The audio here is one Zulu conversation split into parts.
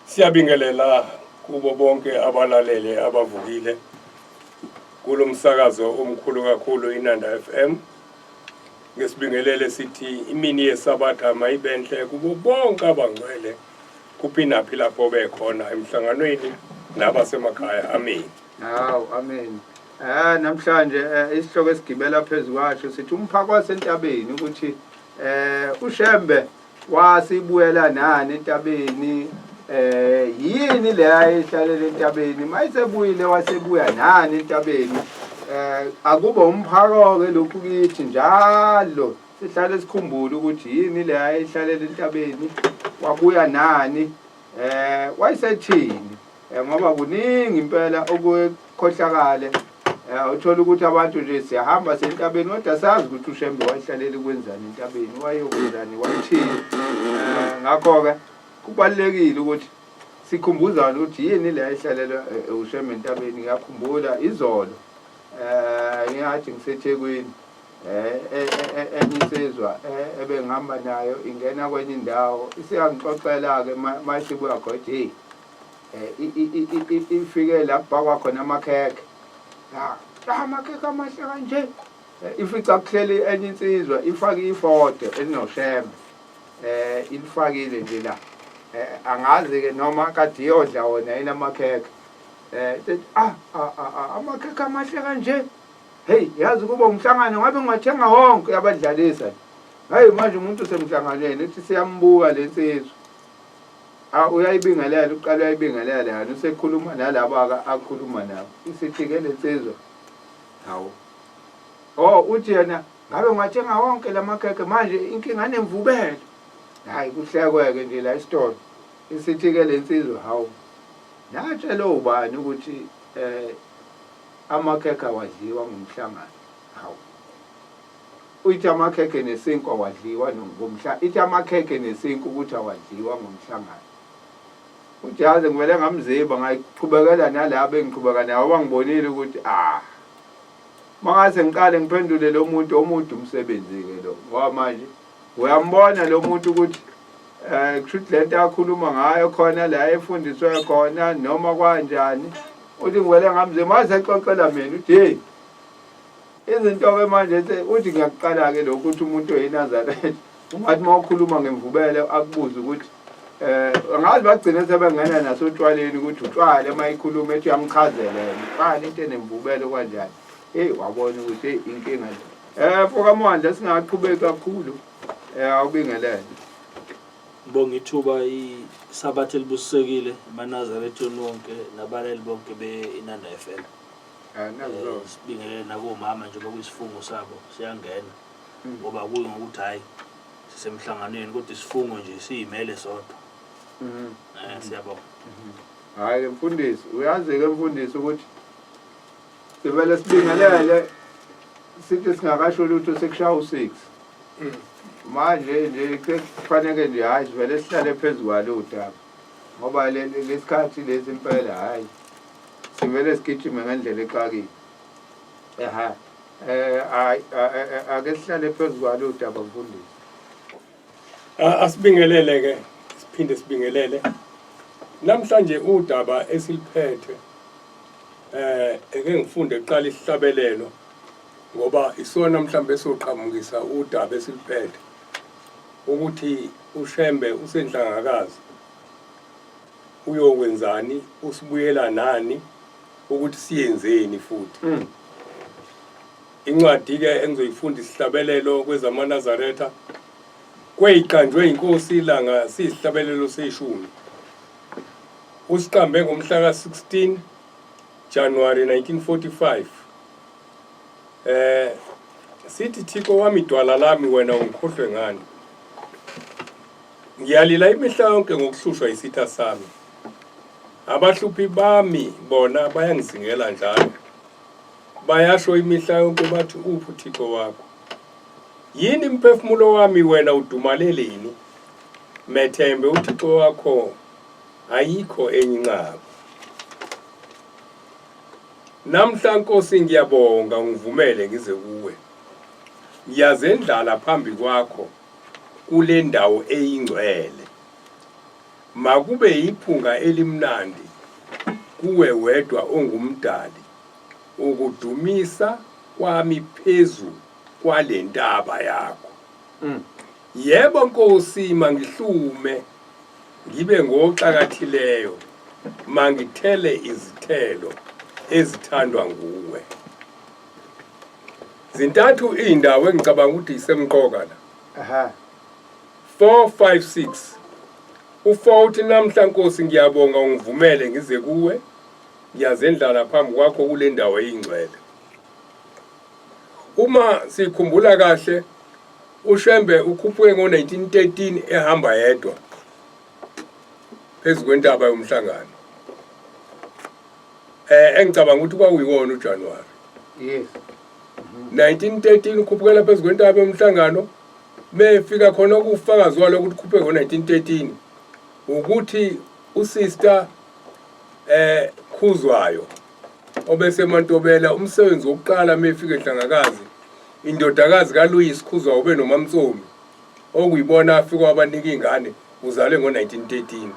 Siyabingelela kubo bonke abalaleli abavukile kulomsakazo omkhulu kakhulu iNanda FM. Ngesibingelele sithi imini yesabatha mayibenhle kubo bonke abangcwele kuphinaphi lapho bekhona emhlanganweni nabasemakhaya. Amen. Hawu, amen. Namhlanje isihloko esigibela phezulu kwacho sithi umphako wasentabeni ukuthi uShembe wasibuyela nani entabeni, yini le ayihlalela entabeni, mayisebuyile wasebuya nani entabeni. Akube umphako ke lokhu kithi njalo sihlale sikhumbule ukuthi yini le ayihlalela entabeni, wabuya nani, wayisethini, ngoba kuningi impela okukhohlakale. Uthola ukuthi abantu nje siyahamba sentabeni kodwa sazi ukuthi uShembe wayihlalele kwenzani entabeni, wayokwenzani, wayithini. Ngakho ke kubalekile ukuthi sikhumbuzane ukuthi yini le ayihlalela uShembe entabeni. Ngiyakhumbula izolo ngiyathi ngiseThekwini enye insizwa ebengihamba nayo ingena kwenye indawo isiyangixoxela ke masibuya khona ifike la kubhakwa khona amakhekhe. Amakhekhe amahle kanje, ifica kuhleli enye insizwa ifake ifoto elinoShembe, ilifakile nje la. Angazi ke noma kade iyodla wona yini amakhekhe. Amakhekhe amahle kanje, hey yazi kuba umhlangano ngabe ngingathenga wonke yabadlalisa. Hayi manje umuntu usemhlanganweni ethi siyambuka lensizwa. Uyayibingelela, uqala uyayibingelela yani usekhuluma nalaba akhuluma nabo. Isithi-ke lensizwa, hawu, uthi yena ngabe ngingathenga wonke lamakhekhe manje inkinga nemvubelo. Hayi kuhlekwe-ke nje la isitolo. Isithi-ke lensizwa, hawu, natshela ubani ukuthi amakhekhe awadliwa ngomhlangano. Hawu, uyithi amakhekhe nesinkwa awadliwa ngomhlangano, ithi amakhekhe nesinkwa ukuthi awadliwa ngomhlangano. Uthi yazi ngivele ngamziba ngayiqhubekela nalabo engiqhubeka nabo bangibonile ukuthi mangase ngiqale ngiphendule lo muntu omude umsebenzi-ke lo, ngoba manje uyambona lo muntu ukuthi kushuthi lento akhuluma ngayo khona la efundiswe khona noma kanjani. Uthi ngivele ngamziba mase exoxela mina uthi hey izinto-ke manje uthi ngiyakuqala-ke lokhu ukuthi umuntu oyiNazaretha ungathi uma ukhuluma ngemvubelo akubuze ukuthi angazi bagcine sebengena nasotshwaleni ukuthi utshwala uma ikhuluma ethi uyamchazela yena uqala into enemvubelo kanjani. Hey wabona ukuthi inkinga le. Mfoka Mwandla singaqhubeki kakhulu awubingelele. Ngibonga ithuba isabatha elibusisekile eManazaretha lonke nabaleli bonke beINanda FM. Sibingelele nakomama njengoba kuyisifungo sabo siyangena ngoba kuyi ngokuthi hayi sisemhlanganweni kodwa isifungo nje siyimele sodwa. Siyabonga. Hayi mfundisi, uyazi-ke mfundisi ukuthi sivele sibingelele sithi singakasho lutho sekushaya u6. Manje nje kufanele nje hayi sivele sihlale phezulu kwalo daba ngoba lesikhathi lesi impela hayi sivele sigijime ngendlela exakile. Ake sihlale phezulu kwalo daba mfundisi. Asibingelele ke siphinde sibingelele namhlanje udaba esiliphethe eke ngifunde eqala isihlabelelo ngoba isona mhlambe esoqhamukisa udaba esiliphethe ukuthi uShembe usenhlangakazi uyokwenzani, usibuyela nani, ukuthi siyenzeni futhi. Incwadi ke engizoyifunda isihlabelelo kwezamaNazaretha kweyiqanjwe inkosi ilanga sisihlabelelo seshumi. Usiqambe ngomhla ka-16 January 1945. Sithi Thixo wami idwala lami wena ungikhohlwe ngani. Ngiyalila imihla yonke ngokuhlushwa isitha sami. Abahluphi bami bona bayangizingela njalo. Bayasho imihla yonke bathi uphi uThixo wakho. Yini imphefumulo wami wena udumaleleni. Methembe uThixo wakho ayikho enye inqaba. Namhla Nkosi ngiyabonga ngivumele ngize kuwe. Ngiyazendlala phambi kwakho kule ndawo eyingcwele. makube iphunga elimnandi kuwe wedwa ongumdali ukudumisa kwami phezu kwalentaba yakho. Yebo Nkosi, mangihlume ngibe ngoxakathileyo, mangithele izithelo ezithandwa nguwe. Zintathu indawo engicabanga ukuthi isemqoka la. Aha. 4, 5, 6. U4 uthi namhla Nkosi ngiyabonga ungivumele ngize kuwe, ngiyazendlala phambi kwakho kule ndawo eyingcwele. Uma sikhumbula kahle, uShembe ukhuphuke ngo-1913 ehamba yedwa phezu kwentaba yomhlangano. Engicabanga ukuthi kwakuyiwona uJanuwari. Yes. 1913 ukhuphukela phezu kwentaba yomhlangano. Mefika khona ukufakazi walo ukuthi ukhuphuke ngo-1913 ukuthi usister Khuzwayo obese Mantobela umsebenzi wokuqala mefika ehlangakazi indodakazi kaLouis Khuzwayo ube noMamtsomi okuyibona afika wabanika ingane uzalwe ngo-1913.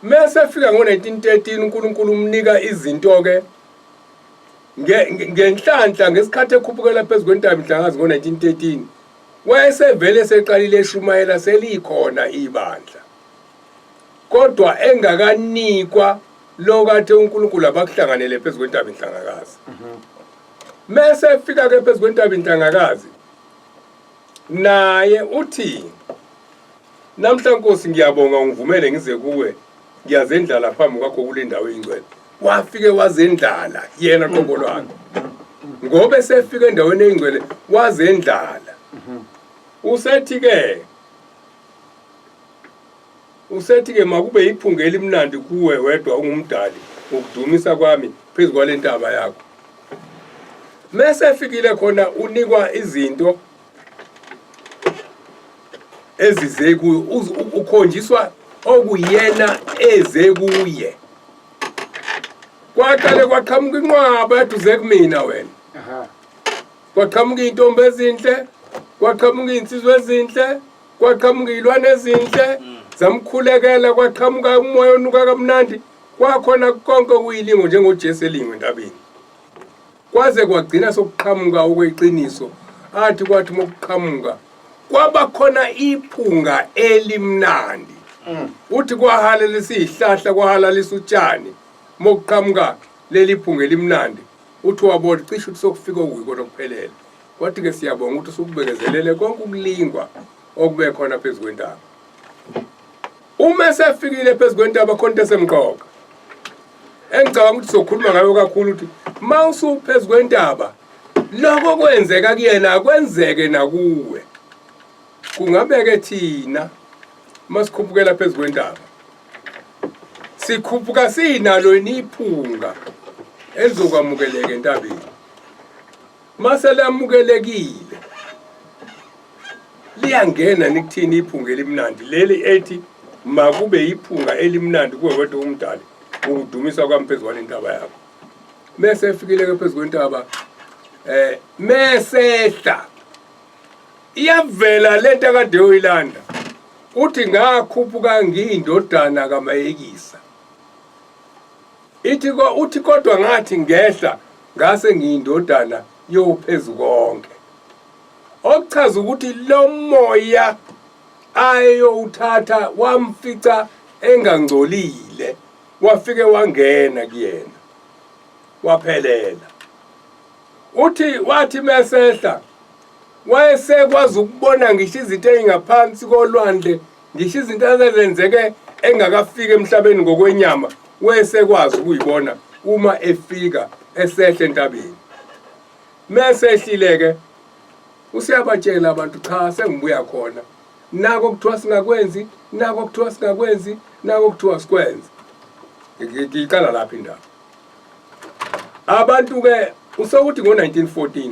Mase fika ngo-1913 uNkulunkulu umnika izinto ke ngenhlanhla ngesikhathi ekhuphukela phezu kwentaba inhlangakazi ngo-1913 wayesevele seqalile eshumayela selikhona ibandla, kodwa engakanikwa lokathe uNkulunkulu abakuhlanganele phezu kwentaba inhlangakazi. Mase fika ke phezu kwentaba inhlangakazi naye uthi namhla Nkosi ngiyabonga ungivumele ngize kuwe, ngiyazendlala phambi kwakho kule ndawo eyingcwele. Wafike wazendlala yena qobo lwakhe, ngobe sefika endaweni eyingcwele wazendlala. Usethi ke makube iphunga elimnandi kuwe wedwa ungumdali ukudumisa kwami phezu kwalentaba yakho. Mase fikile khona unikwa izinto ezize kuye, ukhonjiswa okuyena eze kuye. Kwaqale kwaqhamuka inqwaba eduze kumina wena. Aha. Kwaqhamuka intombi ezinhle, kwaqhamuka insizwe ezinhle, kwaqhamuka ilwane ezinhle, zamkhulekela, kwaqhamuka umoya onuka kamnandi, kwakhona konke kuyilingo njengoJesu elingo entabeni. Kwaze kwagcina sokuqhamuka okweqiniso, athi kwathi mokuqhamuka kwaba khona iphunga elimnandi. Uthi kwahalalisa izihlahla, kwahalalisa utshani, mokuqhamuka leli phunga elimnandi. Uthi wabona cishe ukuthi sokufika okuyiko lokuphelele. Kwathi ke siyabonga ukuthi sukubekezelele konke ukulingwa okube khona phezu kwentaba. Uma sefikile phezu kwentaba khona esemqoka, engicabanga ukuthi sokhuluma ngayo kakhulu ukuthi mawusuphezu kwentaba lokho kwenzeka kuyena kwenzeke nakuwe. Kungabeke thina masikhuphukela phezu kwentaba sikhuphuka sinalo iphunga elizokwamukeleka entabeni. Mase lamukelekile liyangena nikuthini iphunga elimnandi leli ethi makube iphunga elimnandi kuwe wedwa umdali ukudumisa kwami phezu kwalentaba yakho. Mase efikile ke phezu kwentaba mesehla iyavela lento akade uyilanda. Uthi ngakhuphuka ngiyindodana kaMayekisa. Uthi kodwa ngathi ngehla ngase ngiyindodana yophezu konke. Okuchaza ukuthi lo moya ayowuthatha wamfica engangcolile, wafike wangena kuyena waphelela. Wathi mesehla wayesekwazi ukubona ngisho izinto ezingaphansi kolwandle, ngisho izinto ezenzeke engakafika emhlabeni ngokwenyama, wayesekwazi ukuyibona uma efika esehla entabeni. Mesehlile ke usiyabatshela abantu cha sengibuya khona, nako kuthiwa singakwenzi, nako kuthiwa singakwenzi, nako kuthiwa sikwenze. Ngiqala lapha indaba. Abantu ke usewuthi ngo-1914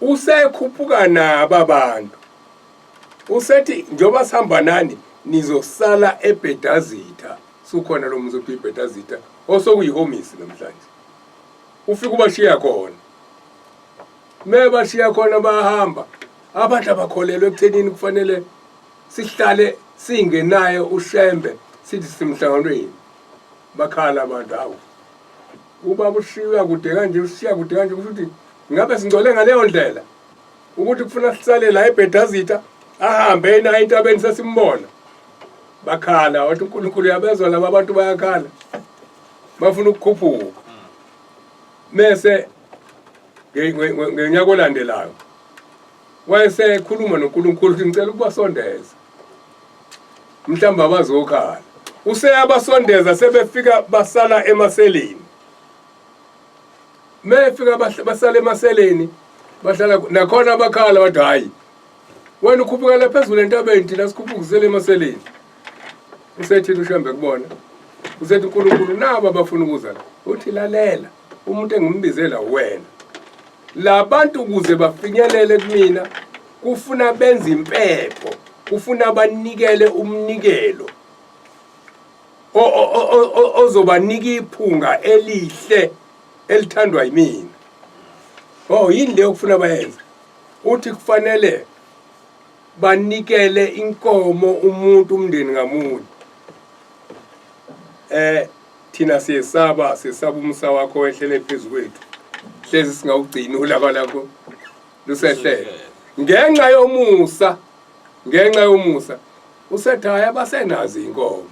usekhuphuka nabo abantu. Usethi njoba sihamba nani nizosala eBhedazitha. Sukhona lo muzi ophi eBhedazitha osokuyihomisi namhlanje. Ufika ubashiya khona. Mebashiya khona bahamba. Abantu abakholelwe ekuthenini kufanele sihlale singenayo ushembe sithi simhlanganweni bakhala abantu awu ubaba ushiya kude kanje ushiya kude kanje ukuthi ngabe singcole ngaleyo ndlela ukuthi kufuna sisale la eBhedazitha ahambe na entabeni sesimbona bakhala wathi uNkulunkulu yabezwa laba abantu bayakhala bafuna ukukhuphuka mase ngenyaka olandelayo wayesekhuluma noNkulunkulu ukuthi ngicela ukubasondeza mhlawumbe abazokhala useyabasondeza sebefika basala emaseleni mefika basala emaseleni bahlala nakhona abakhala wathi hayi wena ukhuphuka la phezulu entabeni thina sikhuphukisele emaseleni usethini ushambe kubona usethi uNkulunkulu naba bafuna ukuza la uthi lalela umuntu engimbizela wena labantu ukuze bafinyelele kumina kufuna benza impepho kufuna banikele umnikelo ozobanika iphunga elihle elithandwa yimina yini leyo kufuna bayenze uthi kufanele banikele inkomo umuntu umndeni ngamunye thina siyesaba umsa wakho wehlele phezulu kwethu hlezi singawugcina ulaka lakho lusehlele ngenxa yomusa usethi hayi abasenazi inkomo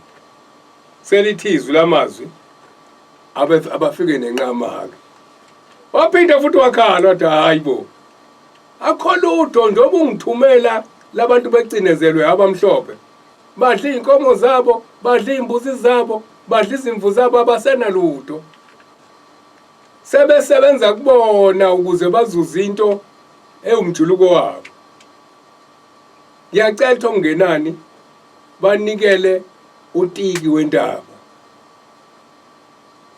selithizwe lamazwi abafike nenqamaka waphinde futhi wakhala wathi hayi bo akho lutho njengoba ungithumela labantu becinezelwe abamhlophe badla inkomo zabo badla imbuzi zabo badla izimvu zabo abasenalutho sebesebenza kubona ukuze bazuze into ewumjuluko wabo ngiyacela ukuthi ongenani banikele utiki wentaba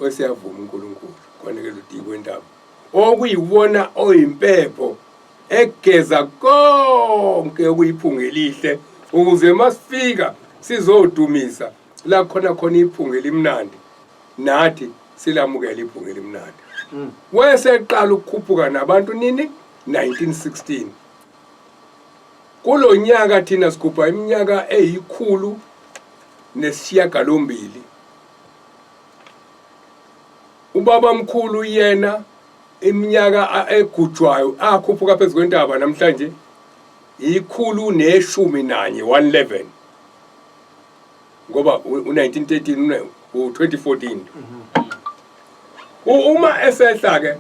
wesiyavuma uNkulunkulu kwanikela utiki wentaba okuyiwona oyimpepho egeza konke okuyiphunga elihle ukuze masifika sizodumisa la khona iphunga elimnandi nathi silamukela iphunga elimnandi wayeseqala ukukhuphuka nabantu nini 1916 kulo nyaka thina sikhupha iminyaka eyikhulu nesishiyagalombili ubaba mkhulu yena iminyaka egujwayo akhuphuka phezulu kwentaba namhlanje ikhulu neshumi nanye 111 ngoba u1913 u2014 uma esehla ke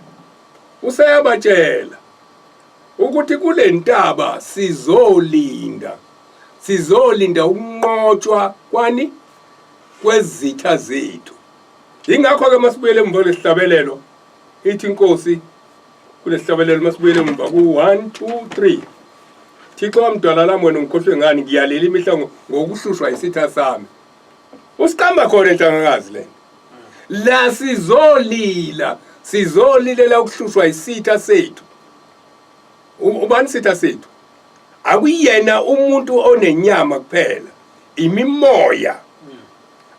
useyabatshela ukuthi kule ntaba sizolinda ukunqotshwa kwani kwezitha zethu ingakho ke masibuyele emva lesihlabelelo ithi inkosi kulesihlabelelo masibuyele emva ku1 2 3 Thixo wamdala lami wena ngikhohlwe ngani ngiyalela imihla ngokuhlushwa isitha sami usiqamba khona enhlangakazi le la sizolilela ukuhlushwa isitha sethu ubani sitha sethu akuyena umuntu onenyama kuphela imimoya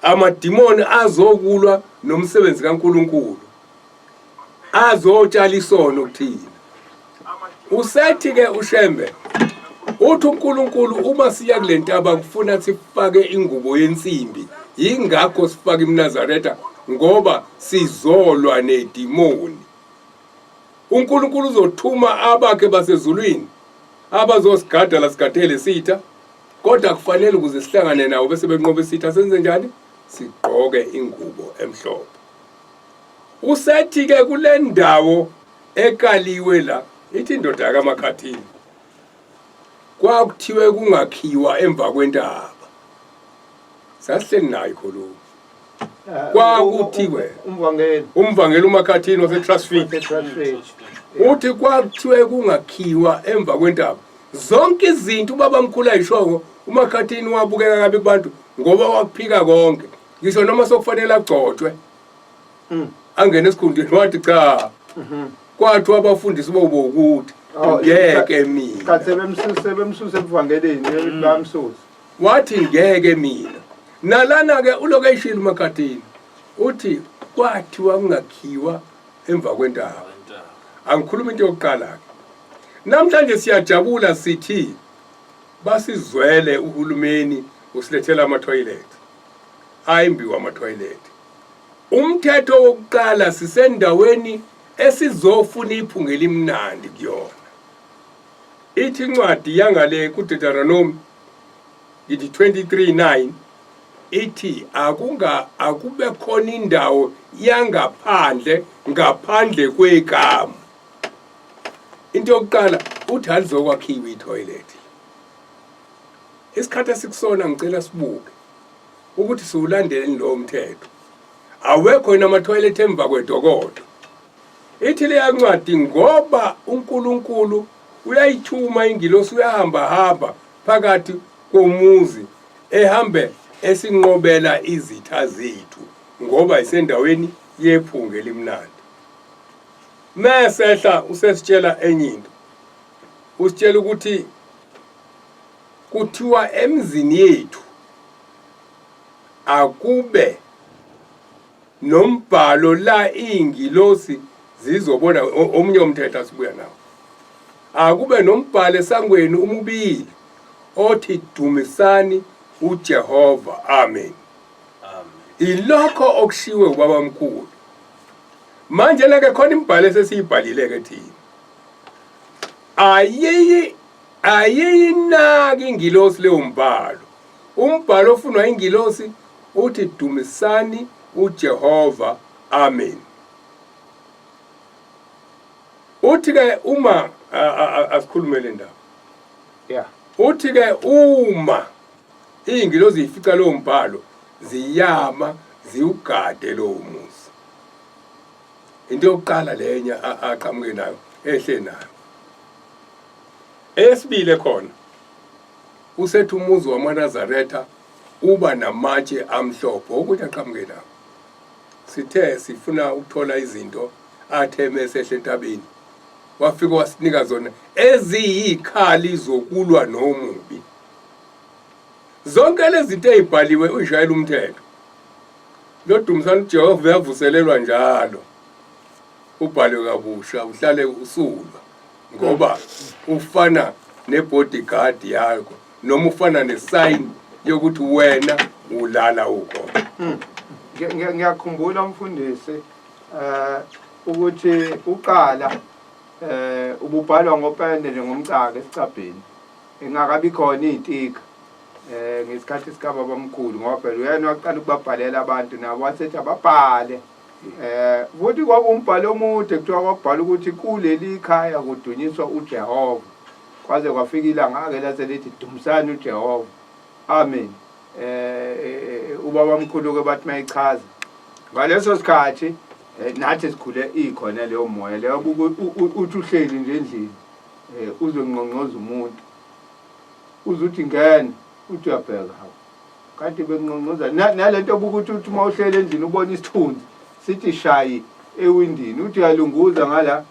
amadimoni azokulwa nomsebenzi kaNkulunkulu azotshala isono kuthina usethi ke ushembe uthi uNkulunkulu uma siya kule ntaba kufuna sifake ingubo yensimbi ingakho sifake iMnazaretha ngoba sizolwa nedimoni uNkulunkulu uzothuma abakhe basezulwini abazosigada la sigadele sitha kodwa kufanele ukuze sihlangane nawo bese benqobe sitha senze njani sigqoke ingubo emhlophe usethi ke kule ndawo ekaliwe la ithi indoda kaMakhathini kwakuthiwe kungakhiwa emva kwentaba sasihleli nayo ikhuluma kwakuthiwe umvangeli uMakhathini waseTrustfit uthi kwakuthiwe kungakhiwa emva kwentaba zonke izinto ubaba mkhulu ayishoko uMakhathini wabukeka kabi kubantu ngoba wakuphika konke ngisho noma sokufanele agcotshwe angene esikhundleni wathi cha kwathi abafundisi bobo ukuthi ngeke mina kathi sebemsuse ebuvangeleni bamsusa wathi ngeke mina nalana ke ulocation uMakhathini uthi kwathiwa kungakhiwa emva kwentaba angikhuluma into yokuqala ke namhlanje siyajabula sithi basizwele uhulumeni usilethela ama-toilet ayimbiwa ama-toilet. Umthetho wokuqala sisendaweni esizofuna iphungela imnandi kuyona. Ithi incwadi yangale kuDeuteronomy ithi 23:9 ithi akube khona indawo yangaphandle ngaphandle kwekamu. Into yokuqala uthi alizokwakhiwa itoilet. Isikhathi esikusona ngicela sibuke ukuthi siwulandeleni lo mthetho. Awekho ina ama-toilet emva kwedokodo. Ithi le yancwadi ngoba uNkulunkulu uyayithuma ingilosi uyahamba phakathi komuzi ehambe esinqobela izitha zethu ngoba isendaweni yephunga elimnandi. Mesehla usesitshela enye into. Usitshela ukuthi kuthiwa emzini yethu akube nombhalo la ingilosi zizobona omunye umthetho asibuya nawo. Akube nombhalo esangweni umubili othi dumisani uJehova. Amen. Ilokho okushiwe ubaba mkhulu. Manje lake khona imbhalo esesiyibhalile ke thina. Ayiyinaki ingilosi leyo mbhalo. Umbhalo ofunwa ingilosi uthi dumisani uJehova. Amen. Uthi ke uma asikhulume le ndaba. Yeah. Uthi ke uma ingilosi ifica lo mbhalo ziyama ziwugade lo muzi. Into yokuqala lenye aqhamuke nayo ehle nayo. Esibile khona usethi umuzi wamaNazaretha uba namatshe amhlophe ukuthi aqhamuke nawo. Sithe sifuna ukuthola izinto athe mesehle entabeni wafika wasinika zona eziyikhali zokulwa nomubi. Zonke lezi zinto ezibhaliwe uJayela umthetho. Lo dumisana uJehova uyavuselelwa njalo. Ubhalwe kabusha uhlale usulwa ngoba ufana nebodyguard yakho noma ufana nesign yokuthi wena ulala ukhona. Ngiyakhumbula umfundisi ukuthi uqala ububhalwa ngopende njengomcaka esicabheni engakabi khona izitika ngesikhathi sikababa omkhulu ngoba phela uyena waqala ukubabhalela abantu nabo wasethi ababhale futhi kwakumbhalo omude kuthiwa kwakubhala ukuthi kuleli khaya kudunyiswa uJehova kwaze kwafika ilanga ke laselithi dumisani uJehova. Amen. Ubaba omkhulu ke bathi mayichaza ngaleso sikhathi nathi sikhule ikhona leyo moya leyo uthi uhleli nje endlini uzongqongqoza umuntu uzuthi ngene uthi uyabheka hawo kanti bengqongqoza nalento ukuthi uthi uma uhleli endlini ubona isithunzi sithi shayi ewindini uthi uyalunguza ngala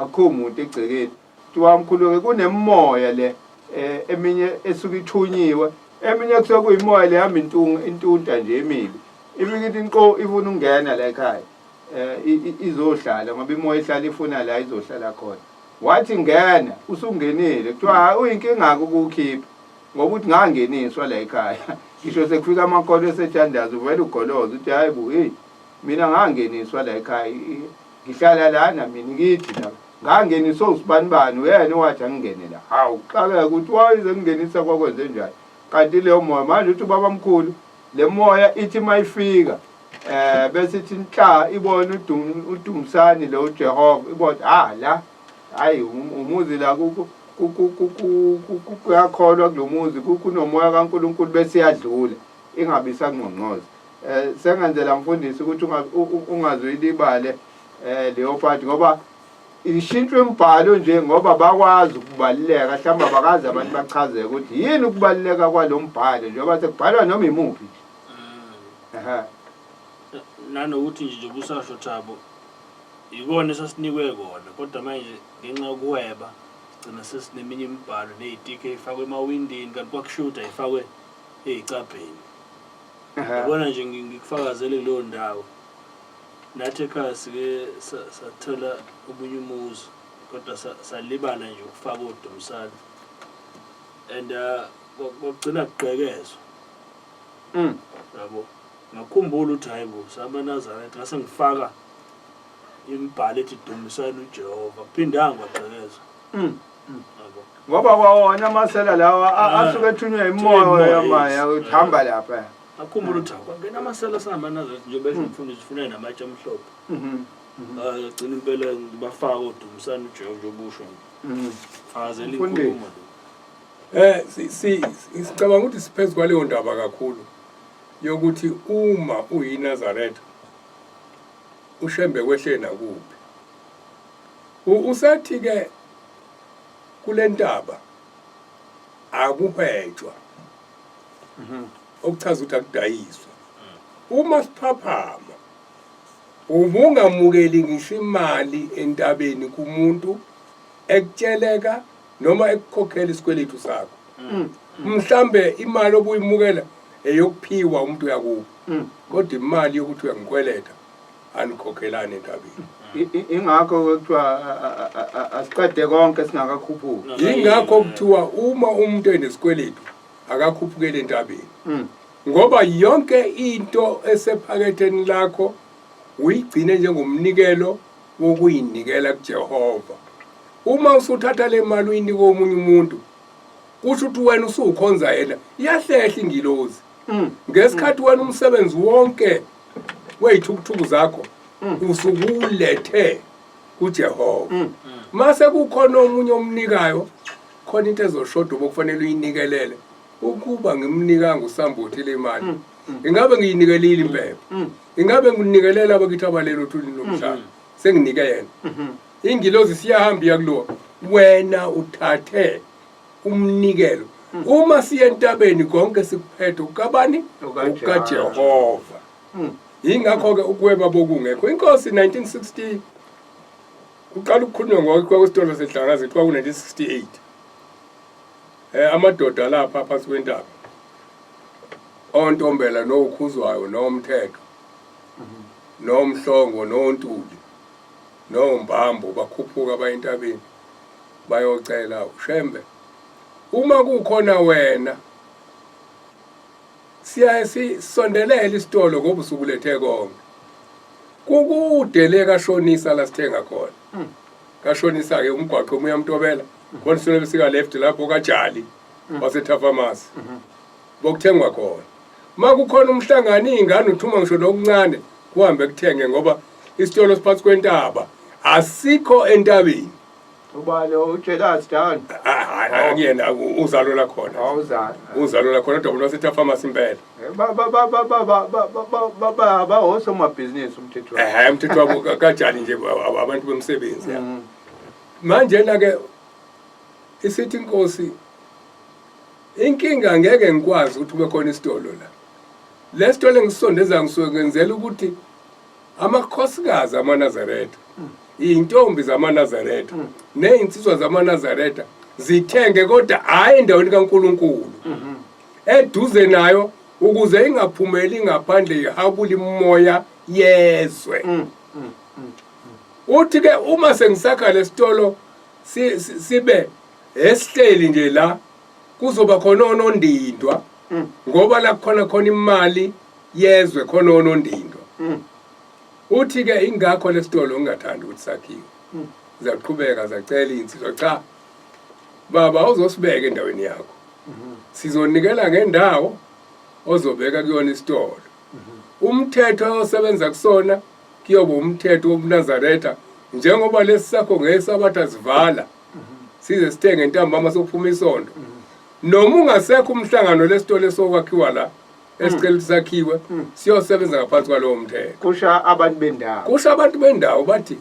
akho umuntu egcekeni wamkhulu ke kunemoya le eminye esuka ithunyiwe eminye kusuka kuyimoya le hamba intunta nje emibi ibikithi inqo ifuna ungena la ekhaya izohlala ngoba imoya ihlala ifuna la izohlala khona wathi ngena usungenile kuthiwa uyinkinga ukukhipha ngoba uthi ngangeniswa la ekhaya ngisho sekufika amankolo esethandaza uvela ugoloza uthi hayi bu mina ngangeniswa la ekhaya ngihlala lana mina ngithi la ngangeniswa usibanibani wena wathi angingene la hawu uqala ukuthi wayize kungenisa kwakwenze njani kanti leyo moya manje uthi baba mkhulu le moya ithi mayifika bese ithi nhla ibona udumisani lo uJehova ibona la hayi umuzi la kuyakholwa kulomuzi kunomoya kaNkuluNkulu bese yadlula ingabe isangqongqoza sengenzela mfundisi ukuthi ungazoyilibale leyo part ngoba ishintshwe imbhalo nje ngoba bakwazi ukubaluleka mhlawumbe bakazi abantu bachazeke ukuthi yini ukubaluleka kwalombhalo njengoba sekubhalwa noma imuphi nanokuthi nje busasho Thabo ikona esasinikwe kona kodwa manje ngenxa yokuweba sigcina sesineminye imibhalo nezitika efakwe emawindini kanti kwakushuda ifakwe ezicabheni. Yabona nje ngikufakazele kuleyo ndawo nathi ekhaya sike sathola omunye umuzi kodwa salibala nje ukufaka uDumisani and kwagcina kuqhekezwa Mm. yabo ngakhumbula ukuthi hayibo samaNazaretha ngase ngifaka imibhalo ethi dumisani uJehova kuphindanga kwagqekezwa Mm. yabo Ngoba kwawona amasela lawa asuke ethunywe imoya yamaya ukuthi hamba lapha. akhumbula ukuthi kwangena amasela samaNazaretha njengoba ezimfundisi zifuna namatshe amhlophe Mhm. agcina impela bafaka udumisani uJehova njobusho Mhm. fazela Mfundisi. inkulumo Sicabanga ukuthi siphezu kwaleyo ndaba kakhulu yokuthi uma uyiNazaretha ushembe kwehle nakuphi. Usathi ke kule ntaba akuhwetshwa Mhm. okuchaza ukuthi akudayiswa. Uma siphaphama ubungamukeli ngisho imali entabeni kumuntu ekutsheleka noma ekukhokhela isikweletu sakho. Mm. Mhlambe imali obuyimukela eyokuphiwa umuntu yakubo. Mm. Kodwa imali yokuthi uyangikweleta anikhokhelane entabeni. Ingakho kuthiwa asiqede konke singakakhuphuki. Yingakho kuthiwa uma umuntu enesikweletu akakhuphukele entabeni. Mm. Ngoba yonke into esephaketheni lakho uyigcine njengomnikelo wokuyinikela kuJehova. Uma usuthatha le mali uyinika omunye umuntu kusho ukuthi wena usukhonza yena iyahlehla ingilozi. Mm. Ngesikhathi wena umsebenzi wonke weyithukuthuku zakho usukulethe kuJehova. Mm. Mase kukhona omunye omnikayo khona into ezoshoda bokufanele uyinikelele ukuba ngimnikanga usambuthi le mali. Ingabe ngiyinikelile impepho. Mm. Ingabe nginikelela abakithi abalelo thulini lomhlaba. Senginike yena. Mhm. Ingilozi siyahamba yakulowa wena uthathe umnikelo. Uma siye entabeni konke sikuphethe ukabani ukaJehova. Mm. Ingakho ke ukuweba bokungekho. Inkosi 1960 uqala ukukhulunywa ngokho kwesitolo sehlangana kwa 1968. Amadoda lapha phansi kwentaba. Ontombela nokhuzwayo nomthetho. Nomhlongo nontuli. Nombambo bakhuphuka bayintabeni. Bayocela ushembe. Uma kukhona wena sisondelele isitolo ngoba usukulethe konke. Kukude kashonisa la sithenga khona. Kashonisa ke umgwaqo umyamtobela. Khona sitolo besika left lapho kaJali waseThafamasi. Bokuthengwa khona. Makukhona umhlangano ingane uthuma ngisho lokuncane kuhambe kuthenge ngoba isitolo siphansi kwentaba asikho entabeni. Ubale uJelas down. Akuyena uzalo la khona. Awuzala. Uzalo la khona kodwa waseThafamasi impela. Ba osomabhizinisi umthetho. Umthetho wabo kaJali nje abantu bemsebenzi. Manje na ke isithi inkosi inkinga ngeke ngikwazi ukuthi kube khona isitolo la. Lesitolo engisondeza ngisuke ngenzela ukuthi amakhosikazi amaNazaretha intombi zamaNazaretha nezinsizwa zamaNazaretha zithenge kodwa hayi endaweni kaNkuluNkulu eduze nayo ukuze ingaphumeli ngaphandle ihabula imoya yezwe. Uthi ke uma sengisakha lesitolo sibe esihleli nje la kuzoba khona onondindwa ngoba la khona imali yezwe khona onondindwa. Uthi ke ingakho lesitolo ungathanda ukuthi sakhiwe. Ziyaqhubeka zacela insizwa cha baba uzosibeka endaweni yakho. Sizonikela ngendawo ozobeka kuyona isitolo. Umthetho osebenza kusona kuyoba umthetho wobuNazaretha njengoba lesisakho ngesabatha sivala size sithenge intambama sokuphuma isonto. Noma ungasekho umhlangano lesitolo esokwakhiwa la esicela sakhiwe siyosebenza ngaphansi kwalowo mthetho. Kusha abantu bendawo. Kusha abantu bendawo bathi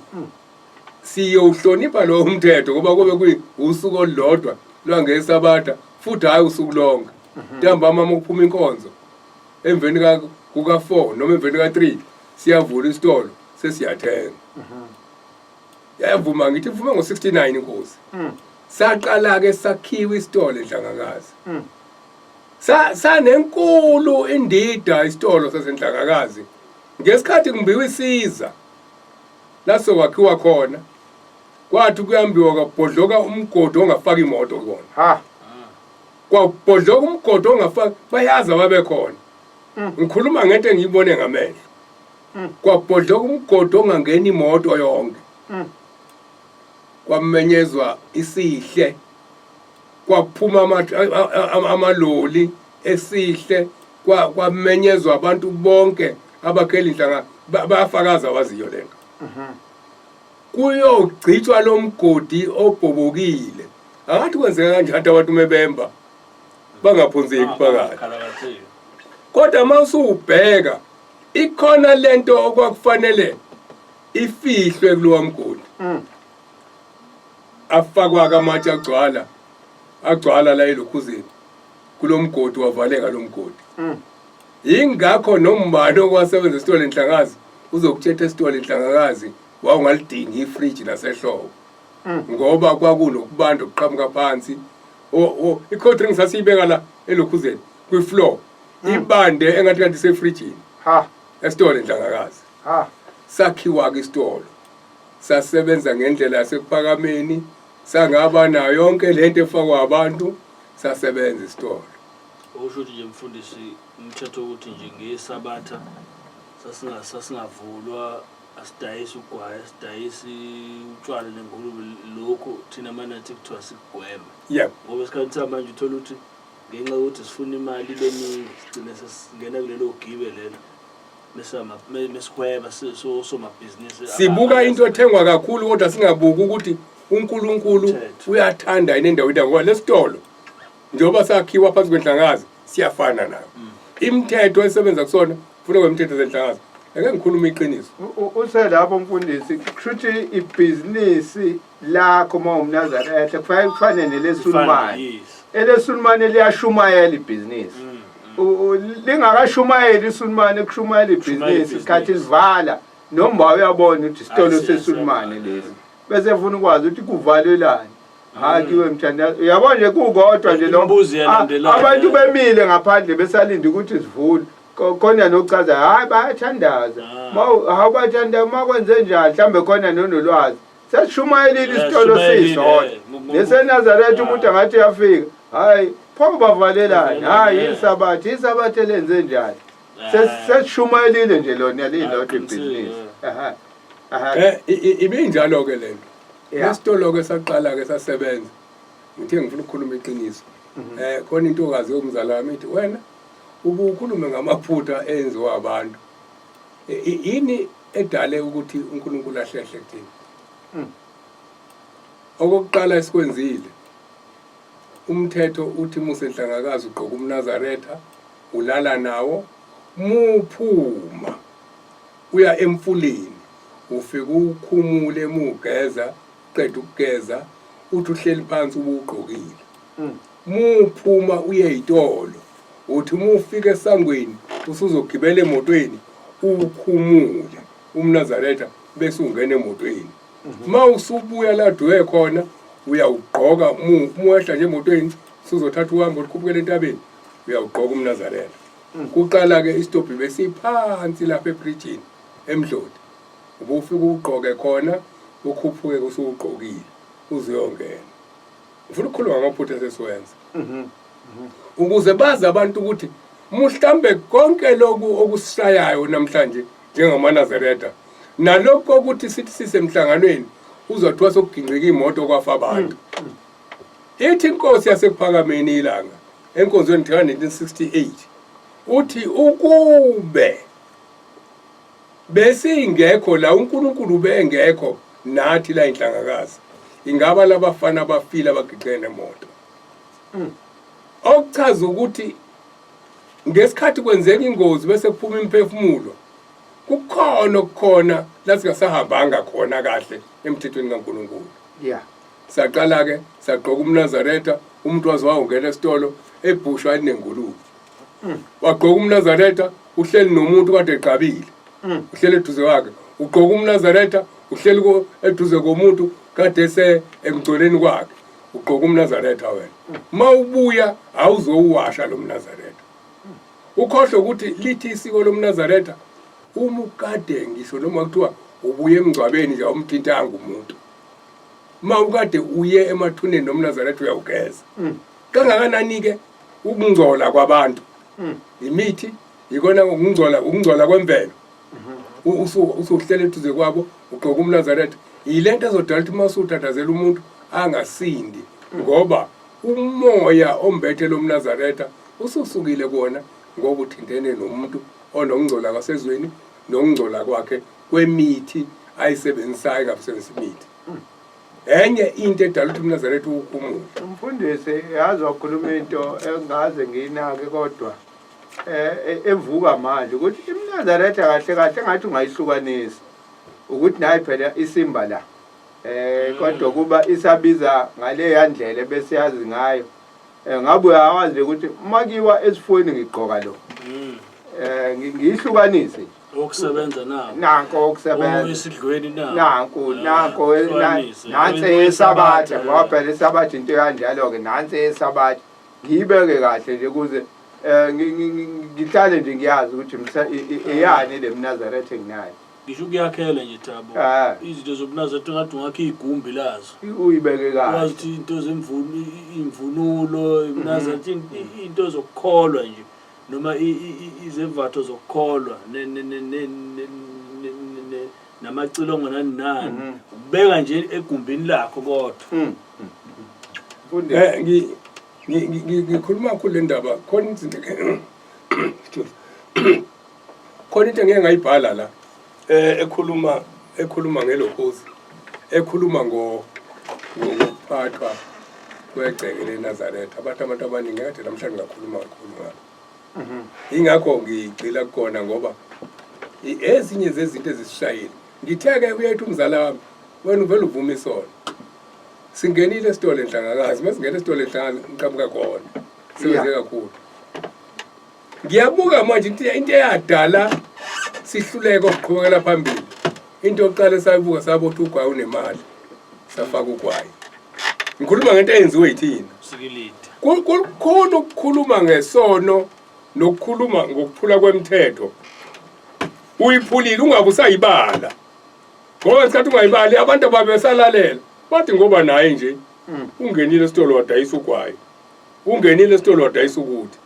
siyohlonipha lowo mthetho ngoba kube kuusuku olulodwa lwangesabatha futhi hayi usuku lonke. Intambama ukuphuma inkonzo emveni kuka4 noma emveni ka3 siyavula isitolo sesiyathenga. Yavuma ngithi mvume ngo69 inkosi. Saqala ke sakhiwa isitolo eNhlangakazi. Sanenkulu indida isitolo saseNhlangakazi. Ngesikhathi kumbiwa isiza la sokwakhiwa khona kwathi kuyambiwa kabhodloka umgodi ongafaka imoto kona. Ha. kwabhodloka umgodo ongafaki bayaza babekhona ngikhuluma ngento engiyibone ngamehlo kwabhodloka umgodo ongangena imoto yonke kwamenyezwa isihle kwaphuma amaloli esihle kwamenyezwa abantu bonke abakheli inhlanga bayafakaza waziyo lento kuyogcitshwa lo mgodi obhobokile angathi kwenzeka kanjani abantu mebemba bangaphonzeki phakathi kodwa mawusubheka ikhona lento okwakufanele ifihlwe kulowa mgodi afakwa kamatshe agcwala la elokhuzeni kulomgodi wavaleka lo mgodi ingakho nombani okwasebenza esitolo enhlangakazi uzokuthetha esitolo enhlangakazi wawungalidingi ifridge nasehlobo ngoba kwakunokubanda okuqhamuka phansi i-cold drink sasiyibeka la elokhuzeni kwi-floor ibande engathi kanti isefrijini esitolo enhlangakazi sakhiwa-ke isitolo sasebenza ngendlela yasekuphakameni sangaba nayo yonke lento efakwa abantu sasebenza isitolo usho ukuthi nje mfundisi umthetho ukuthi nje ngesabatha sasingavulwa asidayisi ugwayi asidayisi utshwala nengulube lokho thina manathi kuthiwa sikugwema ngoba esikhathini samanje uthola ukuthi ngenxa yokuthi sifuna imali ibeningi sigcine sesingena kulelo gibe lelo mesihweba somabhizinisi sibuka into ethengwa kakhulu kodwa singabuki ukuthi uNkulunkulu uyathanda yini endaweni ngoba lesitolo njengoba sakhiwa phansi kwenhlangakazi siyafana nayo imithetho esebenza kusona ufuna kwemithetho zenhlangakazi ake ngikhuluma iqiniso uselapho mfundisi kushuthi ibhizinisi lakho mawumnazaretha kufanele nelesulumane elesulumane liyashumayela ibhizinisi lingakashumayeli isulumane kushumayela ibhizinisi isikhathi livala noma uyabona ukuthi isitolo sesulumane lesi bese ufuna ukwazi ukuthi kuvalelani hakiwe mthandazo uyabona nje kukodwa nje lo abantu bemile ngaphandle besalinde ukuthi sivule khona nochaza hayi bayathandaza awubathanda makwenze njani mhlambe khona nonolwazi sesishumayelile isitolo sisodwa leseNazaretha umuntu angathi uyafika hayi pho bavalelani hayi isabathe lenze njani sesishumayelile nje lona lilodwa ibhizinisi ibinjalo ke lento lesitolo ke saqala ke sasebenza ngithe ngifuna ukukhuluma iqiniso khona intokazi yomzala wami ithi wena ubukhulume ngamaphutha enziwa abantu yini edale ukuthi uNkulunkulu ahlehle kuthina okokuqala esikwenzile umthetho uthi musenhlangakazi ugqoka umNazaretha ulala nawo muphuma uya emfuleni ufika ukhumule mugeza qeda ukugeza uthi uhleli phansi ubugqokile muphuma uye ezitolo uthi mufika esangweni usuzogibela emotweni ukhumule umNazaretha bese ungena emotweni mawusubuya la duwe khona uyawugqoka muwehla nje emotweni usuzothatha uhambo ukhuphukela entabeni uyawugqoka umNazaretha kuqala ke istophi besiphansi lapha ebridgeini eMdlodi ubufika ugqoke khona ukhuphuke usugqokile uzuyongena ufuna ukukhuluma ngamaphutha sesiwenza ukuze bazi abantu ukuthi mhlambe konke lokhu okusishayayo namhlanje njengamaNazaretha nalokho ukuthi sithi sisemhlanganweni uzothiwa sokuginqika imoto kwafa abantu ithi inkosi yasekuphakameni ilanga enkonzweni ka-1968 uthi ukube besingekho la uNkulunkulu bengekho nathi la inhlangakazi ingaba labafana abafile abagiqene emoto okuchaza ukuthi ngesikhathi kwenzeka ingozi bese kuphuma imphefumulo kukhona la singasahambanga khona kahle emthethweni kaNkulunkulu saqala ke sagqoka umNazaretha umuntu wazawungena esitolo ebhushwa inengulube wagqoka umNazaretha uhleli nomuntu kade eqabile uhleli eduze kwakhe ugqoka umNazaretha uhleli eduze komuntu kade emgcoleni kwakhe ugqoka umNazaretha wena mawubuya awuzowasha lo mNazaretha ukhohle ukuthi lithi isiko lomNazaretha uma ukade ngisho noma kuthiwa ubuye emgcwabeni nje umthintanga umuntu mawukade uye emathuneni nomNazaretha uyawugeza kangakanani ke ukungcola kwabantu imithi ikona ukungcola kwemvelo usuhlele eduze kwabo ugqoka umNazaretha yilento ezodala ukuthi masutatazela umuntu angasindi ngoba umoya ombethe lo mNazaretha ususukile kuona ngoba uthintene nomuntu onokungcola kwasezweni nokungcola kwakhe kwemithi ayisebenzisayo engasebenzisa imithi enye into edala ukuthi uMnazaretha umuhle umfundisi yazi wakhuluma into engaze ngiyinake kodwa evuka manje ukuthi iMnazaretha kahle kahle ngathi ungayihlukanisa ukuthi nayi phela isimba la kodwa kuba isabiza ngale yandlela bese yazi ngayo ngabe uyawazi ukuthi makiwa esifweni ngigqoka lo ngiyihlukanise okusebenza nawo nanko okusebenza isidlweni nawo nanko nansi esabatha ngoba phela esabatha into kanjalo ke nansi esabatha ngiyibeke kahle nje kuze ngihlale nje ngiyazi ukuthi eyani le mNazaretha enginayo ngisho kuyakhela nje Thabo izinto zobuNazaretha ngathi ungakho igumbi lazo uyibeke kahle wazi ukuthi into imvunulo iMnazaretha into zokukholwa nje noma izembatho zokukholwa namacilongo nani ubeka nje egumbini lakho kodwa ngikhuluma kule ndaba khona izinto khona into engeke ngayibhala la ekhuluma ngelohozi ekhuluma ngokuphathwa kwegceke leNazaretha abantu abaningi kade namhlanje ngakhuluma kakhulu ngalo ingakho ngigcila kukona ngoba ezinye zezinto ezisishayile ngitheke uyathi umzala wami wena uvela uvuma isona singenile esitolo enhlangakazi masingena esitolo enhlangakazi ngiqhamuka khona sebenze kakhulu ngiyabuka manje into eyadala sihluleke ukuqhubekela phambili into yokuqala esayibuka sabothi ugwayi unemali safaka ugwayi ngikhuluma ngento eyenziwe yithina sikilita kukhona ukukhuluma ngesono nokukhuluma ngokuphula kwemithetho uyiphulile ungabe usayibala ngoba isikhathi ungayibali abantu ababesalalela bathi ngoba naye nje ungenile esitolo wadayisa ugwayi ungenile esitolo wadayisa ukuthi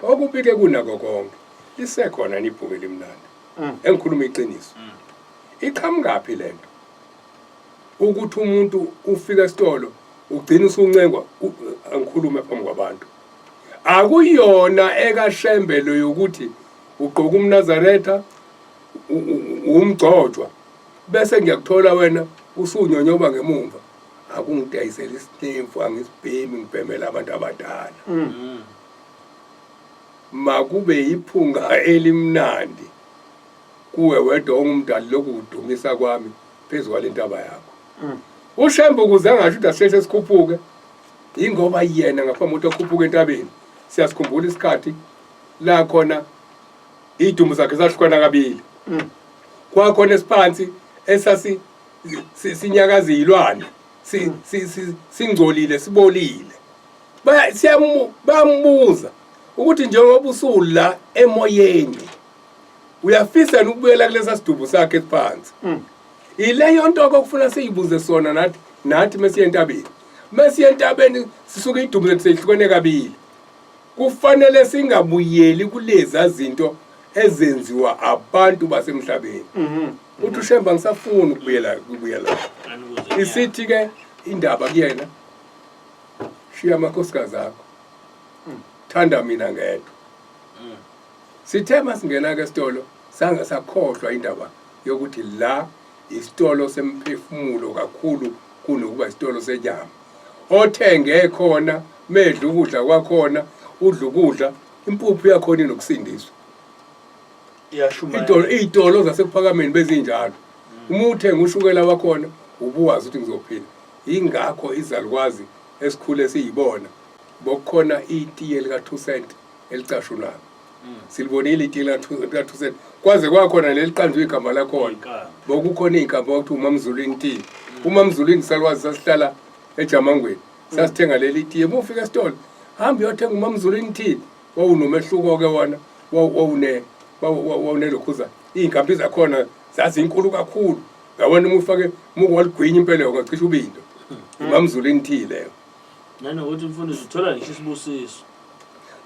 okubike kunako konke isekhona nibhuke limnandi engikhuluma iqiniso iqhamukaphi lento ukuthi umuntu ufika esitolo ugcina usuncengwa angikhulume phambi kwabantu akuyona ekashembelo yokuthi ugqoka umNazaretha umgcojwa bese ngiyakuthola wena usunyonyoba ngemumva akungidayisela isinemfu angisibhemi ngibhemela abantu abadala makube iphunga elimnandi kuwe wedwa ongumdali lokhu kudumisa kwami phezulu kwalentaba yakho uShembe ukuze angasho ukuthi asisheshe sikhuphuke ingoba yena ngaphambi ukuthi akhuphuke entabeni siyasikhumbula isikhathi la khona idumo zakhe zahlukana kabili kwakhona esiphansi esasi sinyakaza izilwane singcolile sibolile bayambuza ukuthi njengoba usula emoyeni uyafisa ukubuyela kulesa sidubo sakhe esiphansi ileyo nto okufuna siyibuze sona nathi mesiye entabeni sisuke idumo lethu sehlukene kabili kufanele singabuyeli kulezi zinto ezenziwa abantu basemhlabeni uthi uShembe ngisafuna ukubuyela isithi ke indaba kuyena shiya amakhosikazi akho thanda mina ngedwa sithe masingena ke esitolo sangasakhohlwa indaba yokuthi la isitolo semphefumulo kakhulu kunokuba isitolo senyama othenge khona medla ukudla kwakhona udla ukudla impuphu yakhona inokusindiswa iy'tolo zasekuphakameni bezinjalo uma uthenga ushukela wakhona ubuwazi ukuthi ngizophila ingakho izalukwazi esikhule siyibona bokukhona itiye lika 2 cent elicashunako silibonile itiye lika 2 cent kwaze kwakhona leliqanjwe igama lakhona bokukhona iy'nkambo ukuthi uMamzulwini tea uMamzulwini salwazi sasihlala eJamangweni sasithenga leli itiye uma ufika esitolo hamba uyothenga uMamzulwini tea wawunomehluko-ke wona wawunelokhuza iy'nkambi zakhona zazinkulu kakhulu yabona uma ufake waligwinya impela ungacisha ubindo imamzulu inithile nanokuthi umfundisi uthola ngisho isibusiso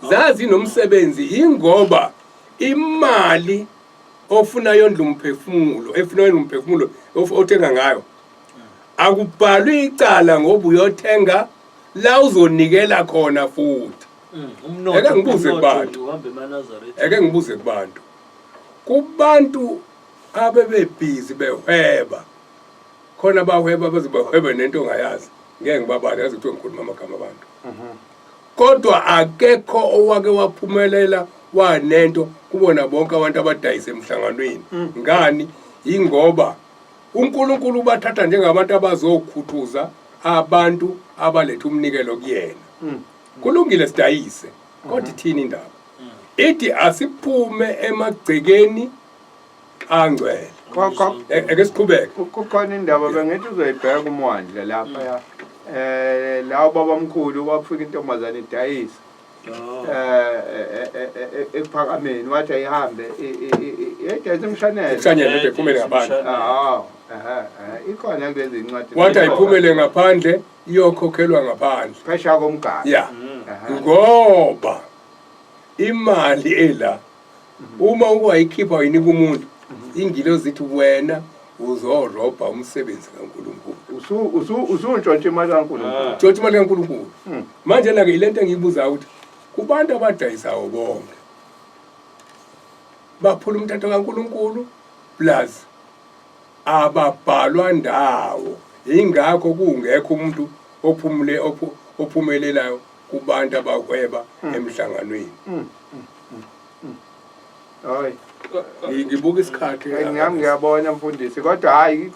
zazi nomsebenzi ingoba imali ofuna yondla umphefumulo efuna yondla umphefumulo othenga ngayo akubhalwa icala ngoba uyothenga la uzonikela khona futhi Eke ngibuze kubantu. uhambe eManazareth eke ngibuze kubantu kubantu abebebhizi behweba khona bahweba bazibahwebe nento ongayazi ngeke ngibabale yazi ukuthi ngikhuluma amagama abantu kodwa akekho owake waphumelela wanento kubona bonke abantu abadayisa emhlanganweni ngani ingoba uNkulunkulu bathatha njengabantu abazokhuthuza abantu abaletha umnikelo kuyena kulungile sidayise kodwa ithini indaba ithi asiphume emagcekeni angcwele eke siqhubeke kukhona indaba bengithi uzoyibheka umwandla lapha la babamkhulu wafika intombazane idayisa ephakameni wathi ayihambe edayisa umshanelo kushanyele iphumele ngaphandle ikhona kulezi incwadi wathi ayiphumele ngaphandle iyokhokhelwa ngaphandle phesha komgaba ya ngoba imali ela uma ungayikhipha uyinika umuntu ingilo zithi wena uzorobha umsebenzi kaNkulunkulu usuntshontshe imali kaNkulunkulu Tshotshi imali kaNkulunkulu manje la ke ilento engiyibuza ukuthi kubantu abadayisayo bonke baphula umthetho kaNkulunkulu plus ababhalwa ndawo ingakho kungekho umuntu ophumelelayo kubantu abahweba emhlanganweni hayi ngibuka isikhathi ngiyabona mfundisi kodwa hayi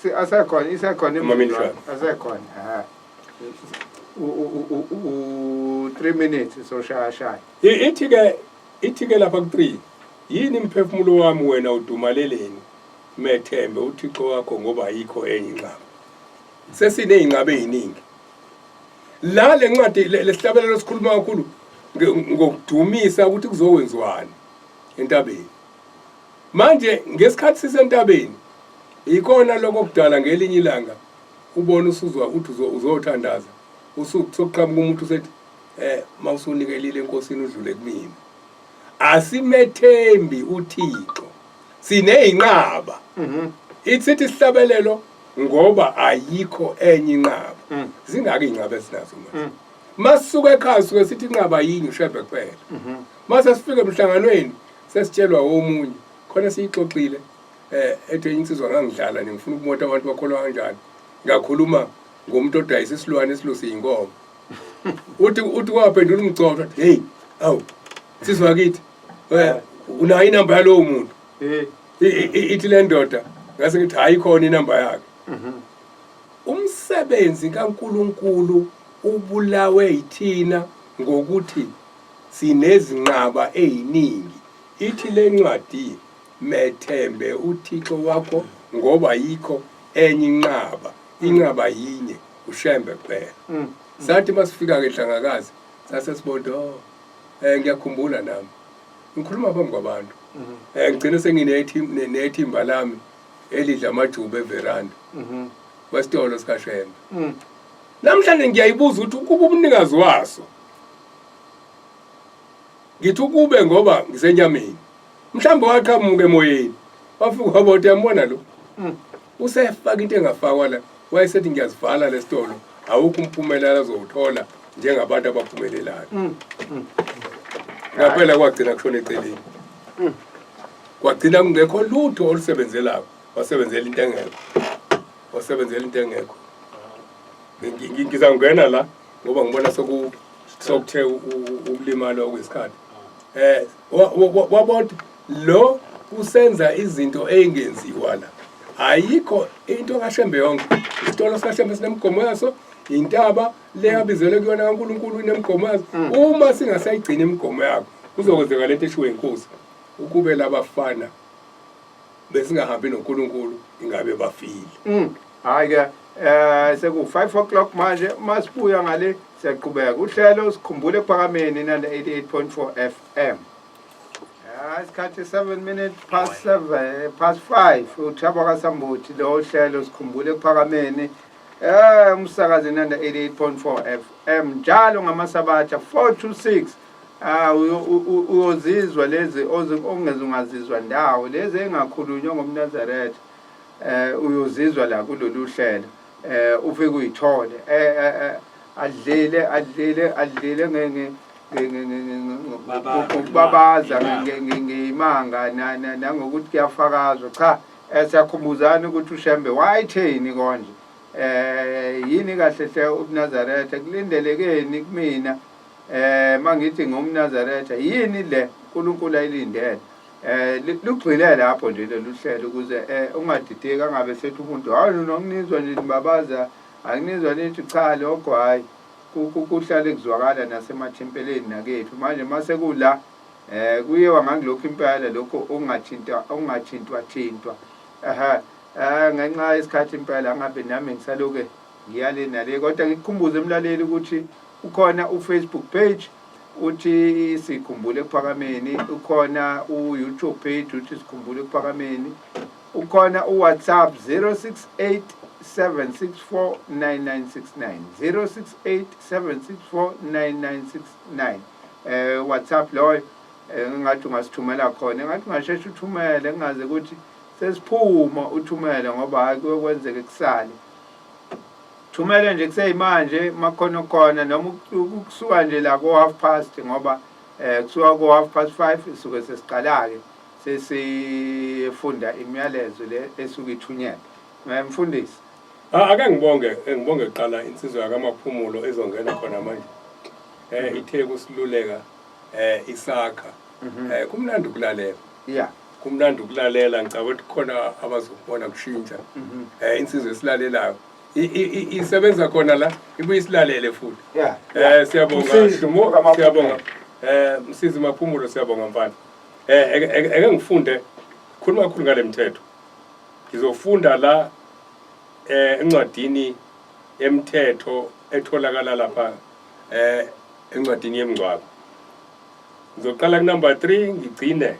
isekhona Mamindla. asekhona 3 minutes so shaya ithi-ke lapha ku-3 yini imphefumulo wami wena udumaleleni methembe uThixo wakho ngoba ayikho enye inqaba sesiney'nqaba ey'ningi la le ncwadi lesihlabelelo sikhuluma kakhulu ngokudumisa ukuthi kuzokwenziwani entabeni manje ngesikhathi sisentabeni ikona lokho kudala ngelinye ilanga ubona usuzwa uthi uzothandaza sokuqhamuka umuntu usethi mawusunikelile enkosini udlule kumina asimethembi uThixo siney'nqaba ithi sihlabelelo ngoba ayikho enye inqaba zingaki iy'nqaba esinazo manje masisuka ekhaya suke sithi inqaba yinye ushebhe kuphela mase sifike emhlanganweni sesitshelwa omunye khona siyixoxile ethe insizwa ngangidlala ngifuna ukumota abantu bakholwa kanjani ngakhuluma ngomuntu odayisa isilwane esilusi yinkomo uthi kwaphendula umgcobo athi hey awu sizwa kithi unayo inamba yalowo muntu ithi le ndoda ngase ngithi hayikhona inamba yakhe umsebenzi kaNkulunkulu ubulawe yithina ngokuthi sinezinqaba eziningi ithi le ncwadi methembe uThixo wakho ngoba yikho enye inqaba yinye ushembe kuphela sathi masifika ke hlangakazi sase sibondo ngiyakhumbula nami ngikhuluma phambi kwabantu ngigcine senginethimba lami elidla amajuba everanda kwesitolo sikashembe namhlanje ngiyayibuza ukuthi ukuba umnikazi waso ngithi ukube ngoba ngisenyameni mhlawumbe waqhamuka emoyeni wafika waba uthi yambona lo usefaka into engafakwa la wayesethi ngiyazivala lesitolo awukho umphumela azowuthola njengabantu abaphumelelayo ngaphela kwagcina kushona eceleni kwagcina kungekho lutho olusebenzelayo wasebenzela into engekho ngizangena la ngoba ngibona sokuthe ukulimala okwesikhathi wabona lo usenza izinto ey'ngenziwa la ayikho into kaShembe yonke isitolo sikaShembe sinemgomo yaso intaba le yabizelwe kuyona kaNkulunkulu inemgomo yaso uma singasayigcina imigomo yakho kuzokwenzeka lento eshiwe inkosi ukube labafana besingahambi noNkulunkulu ingabe bafile hayi ke seku 5 o'clock manje masibuya ngale siyaqhubeka uhlelo sikhumbule kuphakameni na 88.4 FM isikhathi 7 minutes past 5 uThabo kaSambuthi lo hlelo sikhumbule kuphakameni umsakazi nanda 88.4 FM njalo ngamasabatha 4 to 6 uyozizwa lezi ongeze ungazizwa ndawo lezi engakhulunywa ngomNazaretha uyozizwa la kulolu hlelo ufike uyithole adlile ngokubabaza ngeyimanga nangokuthi kuyafakazwa cha siyakhumbuzana ukuthi uShembe wayitheni konje yini kahle hle uNazaretha kulindelekeni kumina mangithi ngomNazaretha yini le uNkulunkulu ayilindele lugxile lapho nje lolu hlelo ukuze ungadideki angabe sethi umuntu hayi nokunizwa nje nibabaza akunizwa nithi cha lokho hayi kuhlale kuzwakala nasemathempeleni nakethu manje mase kula kuyiwa ngangilokho impela lokho ungathintwa ngenxa yesikhathi impela ngabe nami ngisaloke ngiyale nale kodwa ngikukhumbuze emlaleli ukuthi ukhona uFacebook page uthi sikhumbule kuphakameni ukhona uYouTube page uthi sikhumbule kuphakameni ukhona uWhatsApp 068 7649969 068 WhatsApp loyo ngathi ungasithumela khona ngathi ungasheshe uthumele ngaze ukuthi sesiphuma uthumele ngoba hayi kuyokwenzeka kusale thumele nje kuseyimanje makhona khona noma ukusuka nje la ko 5:30 ngoba kusuka ko 5:30 isuke sesiqala ke sesifunda imiyalezo le esuke ithunyelwe mfundisi ake ngibonge kuqala insizwa yakamaphumulo ezongena khona manje ithe kusiluleka isakha kumnandi ukulalela kumnandi ukulalela ngicabanga ukuthi khona abazobona kushintsha insizwa esilalelayo isebenza khona la ibuye isilalele futhi siyabonga Hlumo siyabonga msizi maphumulo siyabonga mfana eke ngifunde khuluma kakhulu ngale mthetho ngizofunda la encwadini emthetho etholakala lapha encwadini yemngcwabo ngizoqala ku number 3 ngigcine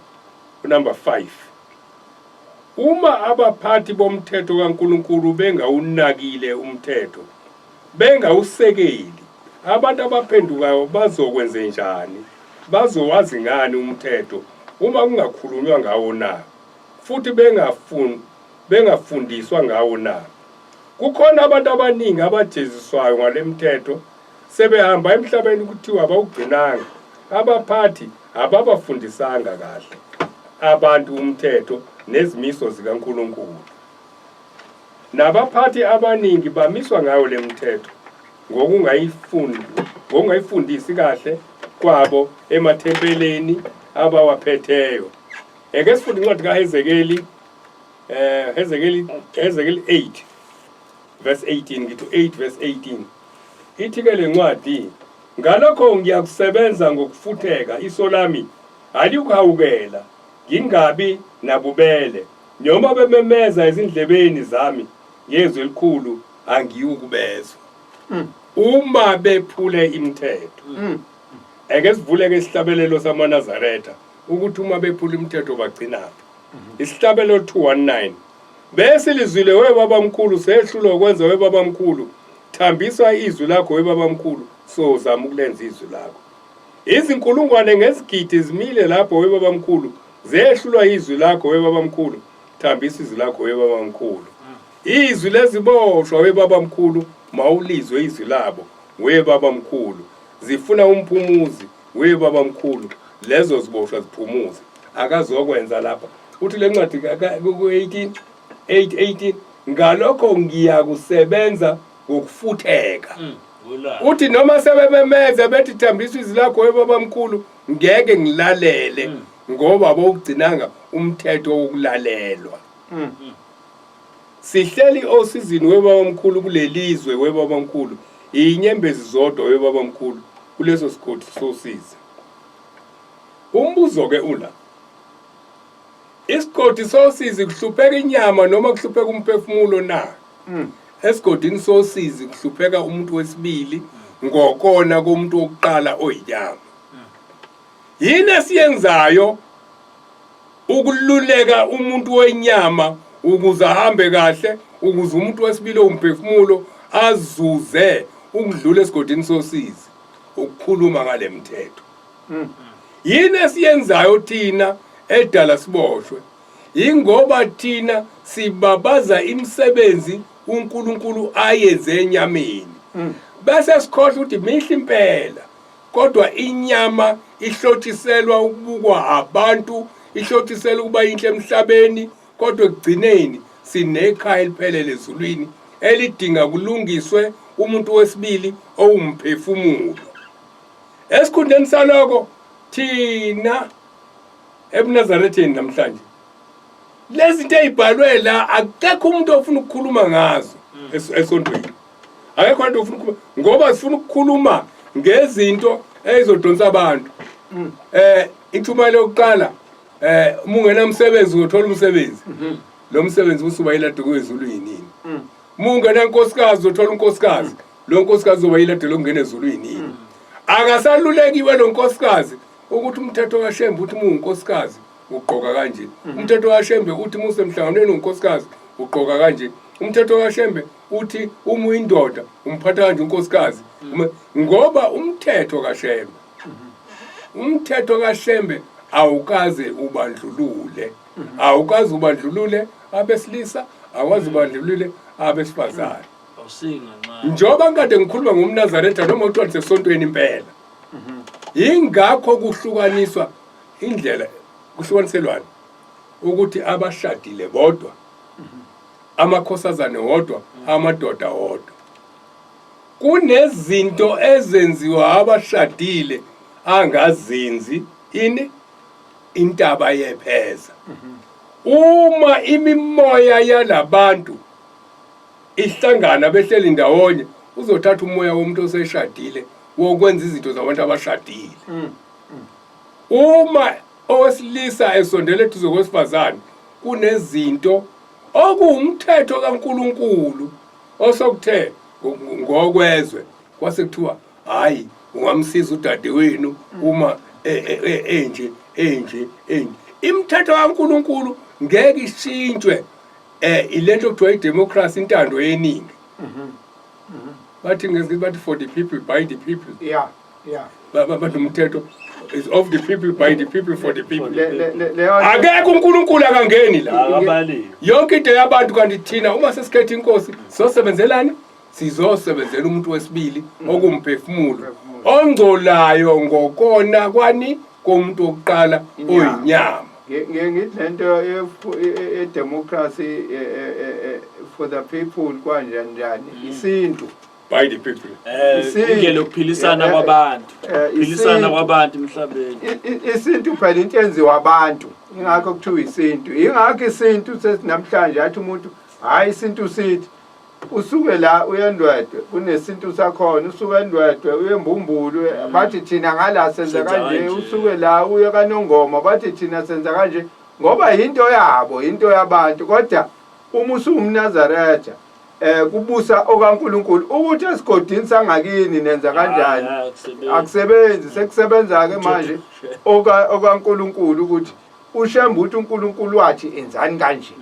ku number 5 uma abaphathi bomthetho kaNkuluNkulu bengawunakile umthetho bengawusekeli abantu abaphendukayo bazokwenza njani bazowazi ngani umthetho uma kungakhulunywa ngawo na futhi bengafundiswa ngawo na kukhona abantu abaningi abajeziswayo ngale mthetho sebehamba emhlabeni kuthiwa abawugcinanga abaphathi ababafundisanga kahle abantu umthetho nezimiso zikaNkuluNkulu nabaphathi abaningi bamiswa ngayo le mthetho ngokungayifundisi kahle kwabo emathempeleni abawaphetheyo eke sifundi incwadi kaHezekeli Hezekeli 8 verse 18 ngithi 8 verse 18 ithi ke le ncwadi ngalokho ngiyakusebenza ngokufutheka iso lami alikuhawukela ngingabi nabubele noma bememeza ezindlebeni zami yezwe elikhulu angiyukubezwa uma bephule imithetho eke sivuleke isihlabelelo samaNazaretha ukuthi uma bephula imithetho bagcinaphi isihlabelelo 219 bese lizwile webabamkhulu sehlulwa ukwenza webabamkhulu thambisa izwi lakho webabamkhulu so zama ukulenza izwi lakho izinkulungwane ngezigidi zimile lapho webabamkhulu zehlulwa izwi lakho webabamkhulu thambisa izwi lakho webabamkhulu izwi leziboshwa webabamkhulu mawulizwe izwi labo webabamkhulu zifuna umphumuzi webabamkhulu lezo ziboshwa ziphumuze akazokwenza lapha uthi le ncwadi ku-18 ngalokho ngiyakusebenza ngokufutheka uthi noma sebememeza bethi thambisa izwi lakho webabamkhulu ngeke ngilalele ngoba bawugcinanga umthetho wokulalelwa sihleli osizini webabamkhulu kulelizwe webabamkhulu inyembezi zodwa webabamkhulu kuleso sigodi sosizi umbuzo ke ula isigodi sosizi kuhlupheka inyama noma kuhlupheka umphefumulo na esigodini sosizi kuhlupheka umuntu wesibili ngokona komuntu wokuqala oyinyama yini esiyenzayo ukululeka umuntu wenyama ukuze ahambe kahle ukuze umuntu wesibili omphefumulo azuze ukudlula esigodini sosizi ukukhuluma ngale mthetho. Yini esiyenzayo thina edala siboshwe? Ingoba thina sibabaza imisebenzi uNkulunkulu ayenze enyameni. Bese sikhohle ukuthi mihle impela. Kodwa inyama ihlotshiselwa ukubukwa abantu, ihlotshiselwa ukuba inhle emhlabeni, kodwa ekugcineni sinekhaya eliphelele ezulwini elidinga kulungiswe umuntu wesibili owumphefumulo. Esikhundleni saloko thina ebuNazaretheni namhlanje lezi zinto ezibhalwe la akekho umuntu ofuna ukukhuluma ngazo esontweni. Akekho umuntu ofuna ukukhuluma ngoba sifuna ukukhuluma ngezinto ezodonsa abantu. Ithuma lokuqala uma ungenamsebenzi uzothola umsebenzi. Lo msebenzi usuba yilade kwezulwini. Uma ungenankosikazi uzothola unkosikazi. Lo nkosikazi uzoba yilade lokungena ezulwini. Akasalulekiwe lo nkosikazi ukuthi umthetho kaShembe uthi ungunkosikazi ugqoka kanje. Umthetho kaShembe uthi musemhlanganweni unkosikazi ugqoka kanje. Umthetho kaShembe uthi uma uyindoda umphatha kanje unkosikazi. Ngoba umthetho kaShembe awukaze ubandlulule. Awukaze ubandlulule abesilisa, awazi ubandlulule abesifazane. Njoba ngade ngikhuluma ngomNazaretha noma uthiwa sesontweni impela. Ingakho kuhlukaniswa indlela kuhlukaniselwana ukuthi abashadile bodwa, amakhosazane wodwa, amadoda wodwa. Kunezinto ezenziwa abashadile angazenzi intaba yepheza. Uma imimoya yalabantu ihlangana behleli ndawonye uzothatha umoya womuntu oseshadile wokwenza izinto zabantu abashadile. Uma owesilisa esondele eduze kwesifazane kunezinto okuwumthetho kaNkulunkulu osokuthe ngokwezwe kwasekuthiwa hayi ungamsiza udadewenu uma enje. Imithetho kaNkulunkulu ngeke ishintshwe ilento okuthiwa idemocracy, intando yeningi. Bathi ngesithi bathi for the people by the people. Bathi umthetho is of the people by the people for the people. Akekho uNkulunkulu akangeni la. Yonke into yabantu kanti thina uma sesikhetha inkosi sizosebenzelani? Sizosebenzela umuntu wesibili okumphefumulo ongcolayo ngokona kwani komuntu oqala oyinyama. Ngithi lento democracy for the people kanjani isintu by the people. Indlela ukuphilisana kwabantu. Ukuphilisana kwabantu emhlabeni. Isintu phela into enziwa abantu. Ingakho kuthiwa isintu. Ingakho isintu sesinamhlanje athi umuntu hayi isintu sithi usuke la uyendwedwe kunesintu sakhona usuke endwedwe uyembumbulu bathi thina ngala senza kanje usuke la uye kaNongoma bathi thina senza kanje ngoba into yabo into yabantu kodwa uma usumNazaretha kubusa okaNkulunkulu ukuthi esigodini sangakini nenza kanjani akusebenzi sekusebenza ke manje okaNkulunkulu ukuthi uShembe uthi uNkulunkulu wathi enzani kanje.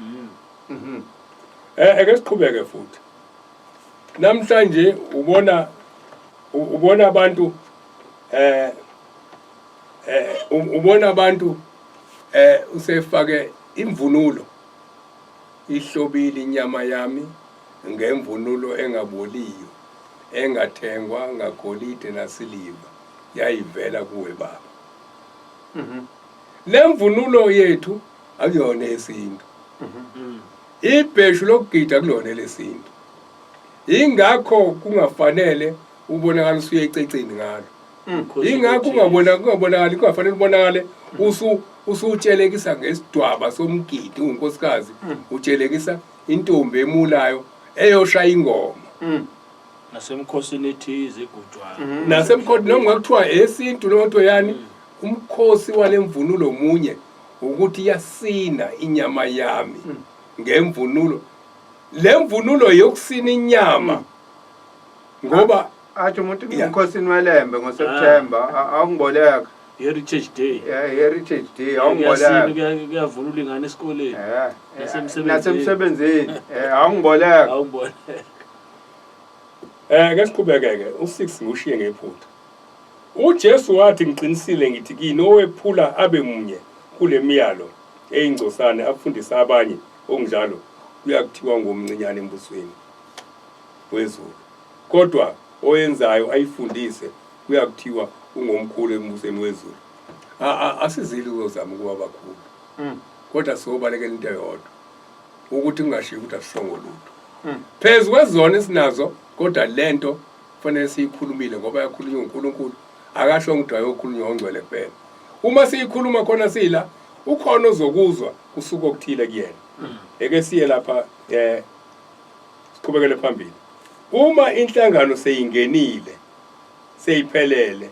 Ake siqhubeke futhi. Namhlanje ubona abantu usefake imvunulo ihlobile inyama yami ngemvunulo engaboliyo engathengwa ngagolide nasiliva yayivela kuwe baba. Le mvunulo yethu akuyona yesintu. Ibheshu lokugida kulona lesintu. Ingakho kungafanele ubonakala usuyececeni ngalo. Ingakho kungabonakali kungafanele ubonakale usutshelekisa ngesidwaba somgidi unkosikazi utshelekisa intombi emulayo eyoshaya ingoma. Nasemkhosini ethize egujwayo. Nasemkhosini noma kuthiwa esintu lonto yani umkhosi walemvunulo munye ukuthi yasina inyama yami ngemvunulo. Le mvunulo yokusina inyama ngoba athi umuntu umkhosini welembe ngoSeptember awungiboleka Heritage Day. Heritage Day awungiboleka kuyavunula ingane esikoleni nasemsebenzini awungiboleka Ke siqhubeke-ke u6 ngiushiye ngephutha. uJesu wathi ngiqinisile ngithi kini owephula abe munye kule miyalo eyingcosana afundisa abanye okunjalo kuyakuthiwa ngomncinyane embusweni wezulu. Kodwa oyenzayo ayifundise kuyakuthiwa ungomkhulu embusweni wezulu. Asizili uzozama ukuba bakhulu. Kodwa siyobalekela into eyodwa ukuthi kungashiyi ukuthi asishongo lutho. Phezu kwezona esinazo kodwa lento kufanele siyikhulumile ngoba yakhulunywa uNkulunkulu. Akasho ukuthi ayokhulunywa ongcwele kuphela. Uma siyikhuluma khona sila ukhona ozokuzwa kusuka okuthile kuyena. Eke siye lapha siqhubekele phambili. Uma inhlangano seyingenile seyiphelele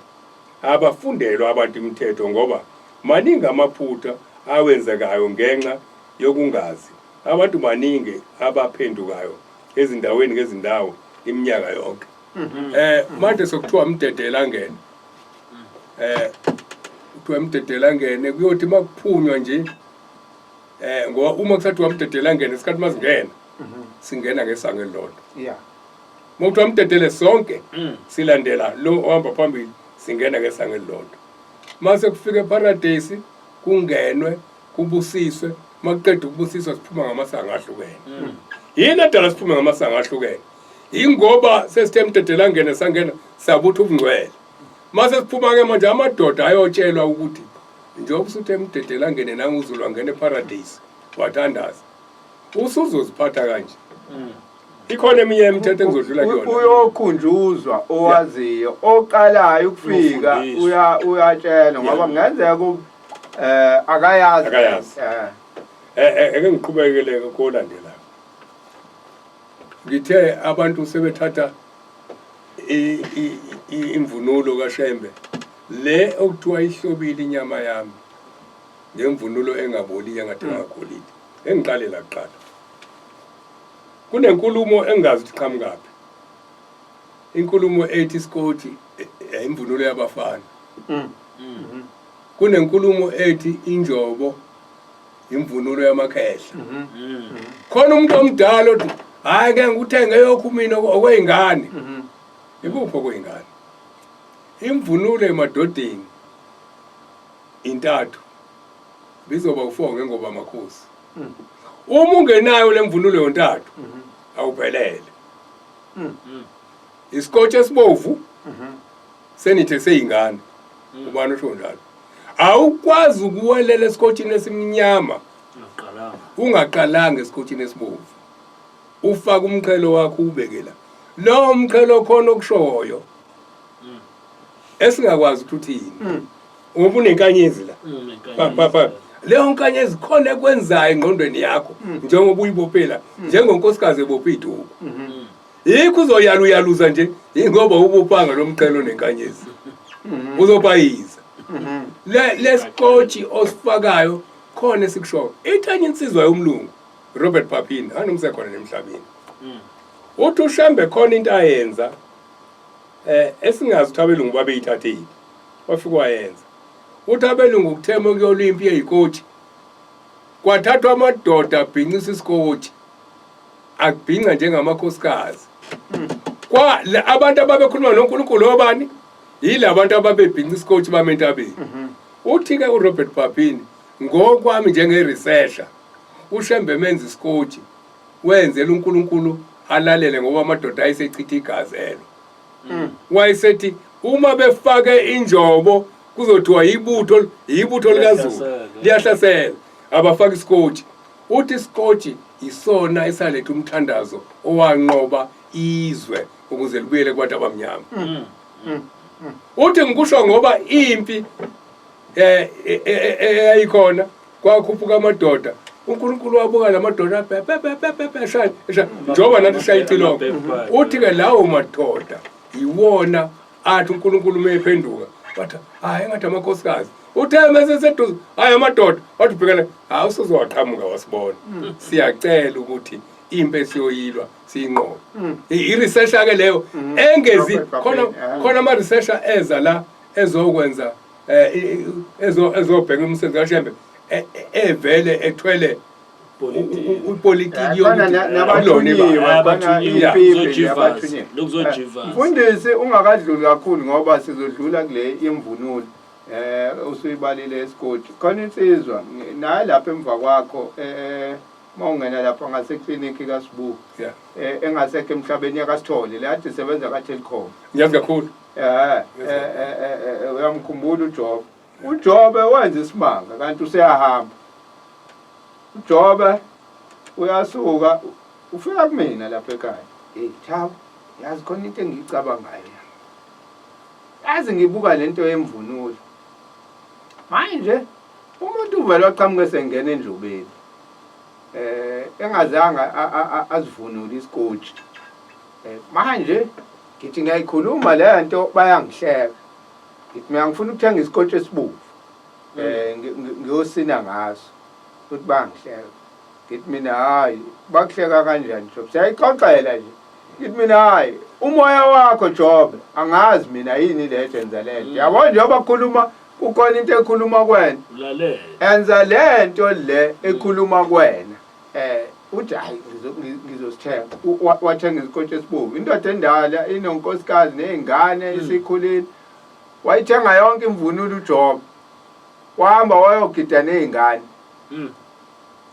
abafundelwa abantu imithetho ngoba maningi amaphutha awenzekayo ngenxa yokungazi. Abantu maningi abaphendukayo ezindaweni ngezindawo iminyaka yonke. Manje sokuthiwa umdedela ngene. Kuthiwa umdedela ngene kuyothi makuphunywa nje ngoba uma kusathiwa umdedela ngene isikhathi masingena singena ngesango elilodwa. Yeah. Mokuthiwa umdedele sonke silandela lo ohamba phambili singena ngesango elilodwa. Mase kufika eparadise kungenwe kubusiswe makuqeda ukubusiswa siphuma ngamasango ahlukene. Yini adala siphume ngamasango ahlukene? Ingoba sesithe umdedela ngene sangena sabutha ubungcwele. Mase siphuma ke manje amadoda ayotshelwa ukuthi njengoba usuthe umdedela ngene nanguzulu angena eparadise wathandaza. Usuzoziphatha kanje. Ikhona eminye imithetho engizodlula kuyona. Uyokhunjuzwa owaziyo oqalayo ukufika uyatshelwa ngoba kungenzeka akayazi. Eke ngiqhubekele kolandelayo. Ngithe abantu sebethatha imvunulo kaShembe le okuthiwa ihlobile inyama yami ngemvunulo engaboliyo engathi ngagolide. Engiqalela kuqala. Kunenkulumo engazi ukuthi qhamukaphi. Inkulumo ethi isikoti imvunulo yabafana. Kunenkulumo ethi injobo imvunulo yamakhehla. Khona umuntu omdala othi hayi ke ngikuthenge yokho mina okweyingane. Ikupho kweyingane. Imvunulo emadodeni intathu bizoba u4 ngoba amakhosi. Uma ungenayo lemvunulo yontathu awuphelele. Isikotshi esibovu senithe seyingane ubani usho njalo. Awukwazi ukuwelela esikotshini esimnyama ungaqalanga esikotshini esibovu. Ufaka umqhelo wakho ubekela. Lo umqhelo khona okushoyo esingakwazi ukuthi yini. Ngoba unenkanyezi la. Leyo nkanyezi khona ekwenzayo engqondweni yakho njengoba uyibophela njengonkosikazi ebopha iduku. Yikho uzoyaluza nje ngoba ubuphanga lomqhelo nenkanyezi. Uzobayiza. Lesikotshi osifakayo khona esikushoyo. Ithanye insizwa yomlungu Robert Papin anomsekhona nemhlabeni. Uthi uShembe khona into ayenza esingazi ukuthi abelungu babeyithathile. Wafika wayenza. Uthi abelungu kuthema kuyolimpi eyikotshi. Kwathathwa amadoda abhincisa isikotshi. Akubhinca njengamakhosikazi. Kwa abantu ababekhuluma noNkulunkulu obani? Yile abantu ababebhinca isikotshi bamentabeni. Uthi ke uRobert Papin ngokwami njenge-researcher uShembe menza isikotshi wenzela uNkulunkulu alalele ngoba amadoda ayisechitha igazelo. Wayesethi uma befake injobo kuzothiwa ibutho likaZulu liyahlasela abafaka isikotshi. Uthi isikotshi isona esaletha umthandazo owanqoba izwe ukuze libuyele kwabantu abamnyama. Uthi ngikusho ngoba impi eyayikhona kwakhuphuka amadoda uNkulunkulu wabuka lamadoda njengoba nathi shayicilongo. Uthi ke lawo madoda iwona athi uNkulunkulu mayephenduka bathi hayi engathi amakhosikazi uthe meseseduze hayi amadoda wathi ubhekele usuzowaqhamuka wasibona. Siyacela ukuthi impi esiyoyilwa siyinqobe. I-researcher ke leyo engezi khona ama-researcher eza la ezokwenza ezobheka umsebenzi kaShembe evele ethwele upolitiki khona nabathunyiwe khona ipipi abathunyiwe lokuzojivas mfundisi ungakadluli kakhulu ngoba sizodlula kule imvunulo usuyibalile esikoti khona insizwa naye lapha emva kwakho mawungena lapha ngasekliniki kaSibu engasekho emhlabeni yakasithole le kade isebenza kaTelkom ngiyazi kakhulu uyamkhumbula uJobe wenza isimanga kanti useyahamba uJobe uyasuka ufika kumina lapha ekhaya Thabo yazi khona into engiyicabangayo yazi ngibuka lento yemvunulo manje umuntu uvela waqhamuke sengena endlubeni engazanga azivunule isikotshi manje ngithi ngiyayikhuluma le nto bayangihleka ngithi mina ngifuna ukuthenga isikotshi esibuvu ngiyosina ngaso ukuthi bangihleka ngithi mina hayi bakuhleka kanjani Job siyayixoxela nje ngithi mina hayi umoya wakho Job angazi mina yini le enza lento yabo njengoba kukhuluma ukhona into ekhuluma kwena lalela enza lento le ekhuluma kwena uthi hayi ngizosithenga wathenga isikotshi esibuvu indoda endala inonkosikazi nezingane isikhulile wayithenga yonke imvunulo uJob wahamba wayogida nezingane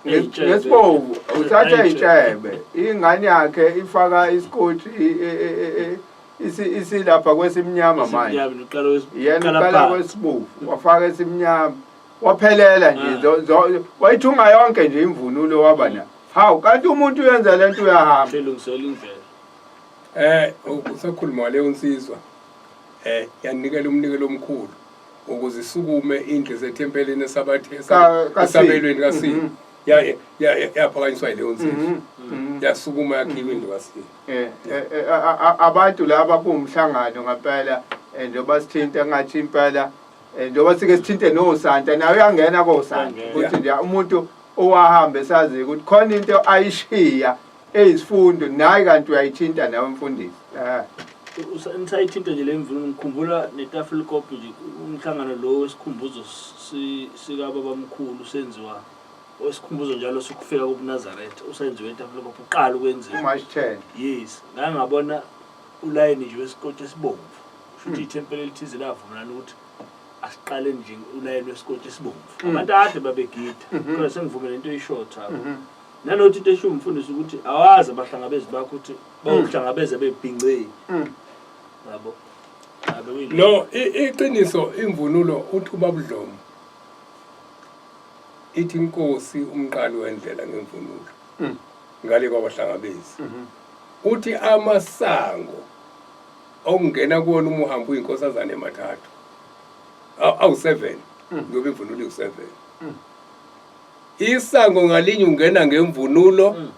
ngesibovu uthatha itshebe ingane yakhe ifaka isikotshi isilapha kwesimnyama manje yena uqala kwesibovu wafaka esimnyama waphelela nje wayithunga yonke nje imvunulo waba na hawu kanti umuntu uyenza lento uyahamba selungisela indlela usakhuluma leyo nsizwa yanikela umnikelo omkhulu ukuze isukume indle zethempelini esabelweni kaSini yaphakanyiswa yileyo nsizwa yasukuma yakhiwa indlu kaSini abantu laba kuwumhlangano ngempela njengoba sithinta ngathi impela njengoba sike sithinte nosanta nawe uyangena kosanta ukuthi nje umuntu owahamba esazi ukuthi khona into ayishiya eyisifundo naye kanti uyayithinta nawe mfundisi nisayithinta nje le mvunulo ngikhumbula netafel copy nje umhlangano lo wesikhumbuzo sikababa mkhulu senziwa osikhumbuzo njalo sokufika kuNazaretha usenziwe etafel copy uqala ukwenziwa March 10 yes ngangabona ulayini nje wesikotshi esibomvu futhi ithempeli lithize lavumelana ukuthi asiqale nje ulayini wesikotshi esibomvu abantu ade babegida kodwa sengivumela into eyishort apho nanothi into esho umfundisi ukuthi awazi abahlangabezi bakho ukuthi bawuhlangabeza bebhinqe yabo no iqiniso imvunulo uthi ubabudlomo ithi inkosi umqali wendlela ngemvunulo ngale kwabahlangabezi uthi amasango okungena kuwona uma uhamba uyinkosazana emathathu awu7 ngoba imvunulo iu7 isango ngalinye ungena ngemvunulo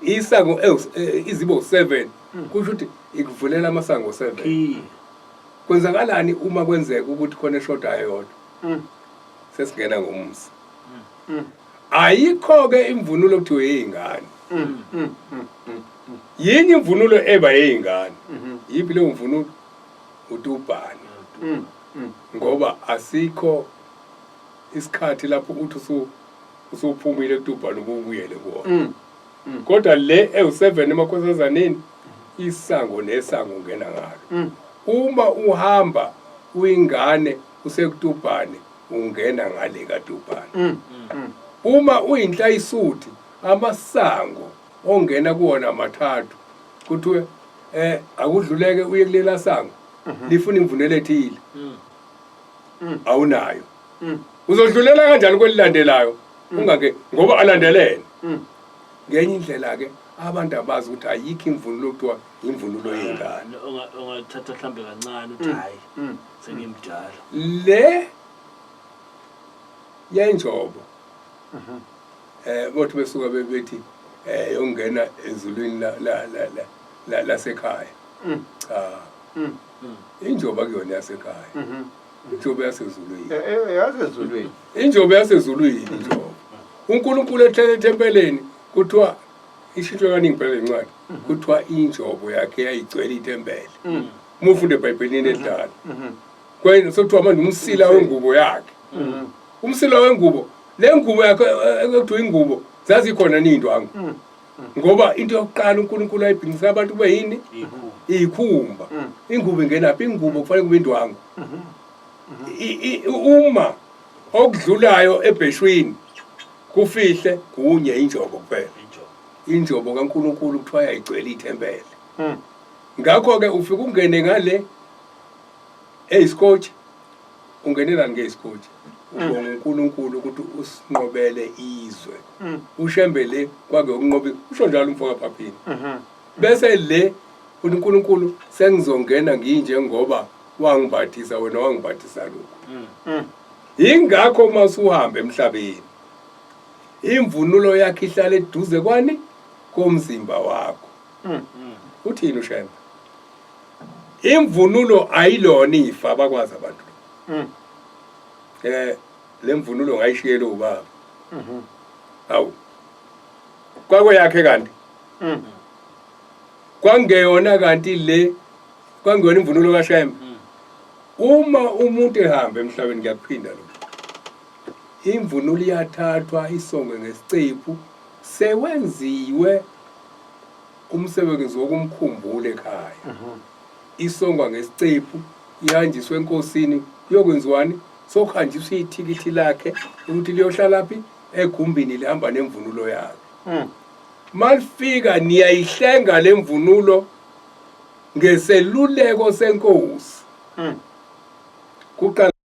isango izibo 7 kusho ukuthi ikuvulela amasango 7 kwenzakalani uma kwenzeka ukuthi khona eshoda yodwa sesingena ngomsi ayikho ke imvunulo kuthiwe yeyingane yini imvunulo eba yeyingane yipi le mvunulo utubhani ngoba asikho isikhathi lapho uthi usuphumile kutubhani ubuyele kuona kodwa le ewu7 emakhosazaneni isango nesango ungena ngalo uma uhamba uyingane usekutubhani ungena ngale katubhani uma uyinhlayisuthi amasango ongena kuona mathathu kuthiwe akudluleke uye kulela sango lifuna imvunulo ethile awunayo uzodlulela kanjani kwelilandelayo ungake ngoba alandelene ngenye indlela ke abantu abazi ukuthi ayikho imvunulo kuthiwa imvunulo yengane ongathatha mhlambe kancane uthi hayi sengimdala le yenjobo bothi besuka bebethi yongena ezulwini lasekhaya cha injoba kuyona yasekhaya injobo yasezulwini yasezulwini injobo yasezulwini injobo uNkulunkulu ethempeleni kuthiwa ishitshwe kaningi phela incwadi kuthiwa injobo yakhe yayigcwele ithempeli uma ufunda eBhayibhelini edala kwenye sokuthiwa manje umsila wengubo yakhe umsila wengubo le ngubo yakho ekuthiwa ingubo zazikhona niyindwangu ngoba into yokuqala uNkulunkulu ayibhincisa abantu kube yini iyikhumba ingubo ingenaphi ingubo kufanele kube indwangu uma okudlulayo ebheshwini kufihle kunye injobo kuphela injobo kaNkulunkulu kuthiwa yayigcwele ithempele ngakho ke ufika ungene ngale eyisikotshi ungenela ngeyisikotshi ubonga uNkulunkulu ukuthi usinqobele izwe ushembele kwake ukunqoba usho njalo umfoka phaphini bese le uNkulunkulu sengizongena nginje ngoba wangibhathisa wena wangibhathisa lokho ingakho uma usuhamba emhlabeni imvunulo yakhe ihlala eduze kwani komzimba wakho uthini ushemba imvunulo ayilona ifa abakwazi abantu le mvunulo ngayishiyela ubaba awu kwakho yakhe kanti kwangeyona kanti le kwangeyona imvunulo kaShembe uma umuntu ehamba emhlabeni ngiyakuphinda lo imvunulo iyathathwa isongwe ngesicephu sewenziwe umsebenzi wokumkhumbula ekhaya isongwa ngesicephu ihanjiswe enkosini kuyokwenziwani sokuhanjiswa ithikithi lakhe ukuthi liyohlala phi egumbini lihamba nemvunulo yakhe malifika niyayihlenga lemvunulo ngeseluleko senkosi kuqala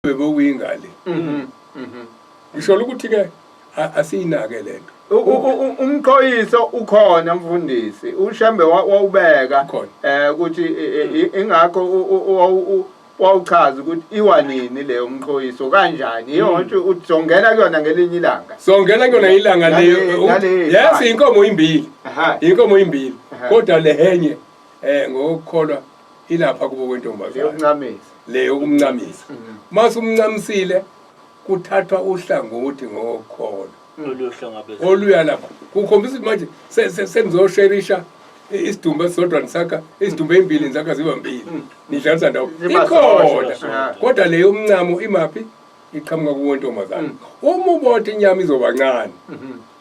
bebewingale ngisho ukuthi ke asiyinake lento umqoyiso ukhona mfundisi uShembe wawubeka ukuthi ingakho wawuchaza ukuthi iwanini leyo umqoyiso kanjani yonke uzongena kuyona ngelinye ilanga songena kuyona ilanga leyo yes inkomo imbili kodwa lehenye ngokukholwa ilapha kubo kwentombazana leyo kumncamisa mase umncamisile kuthathwa uhlangothi ngokukholwa oluya lapha kukhombisa manje senizosherisha isidumbu esodwa nisakha isidumbu ezimbili nisakha ziba mbili nidlalisa ndawo ikhona kodwa leyo umncamo imaphi iqhamuka kuwentombazana uma ubona inyama izoba ncane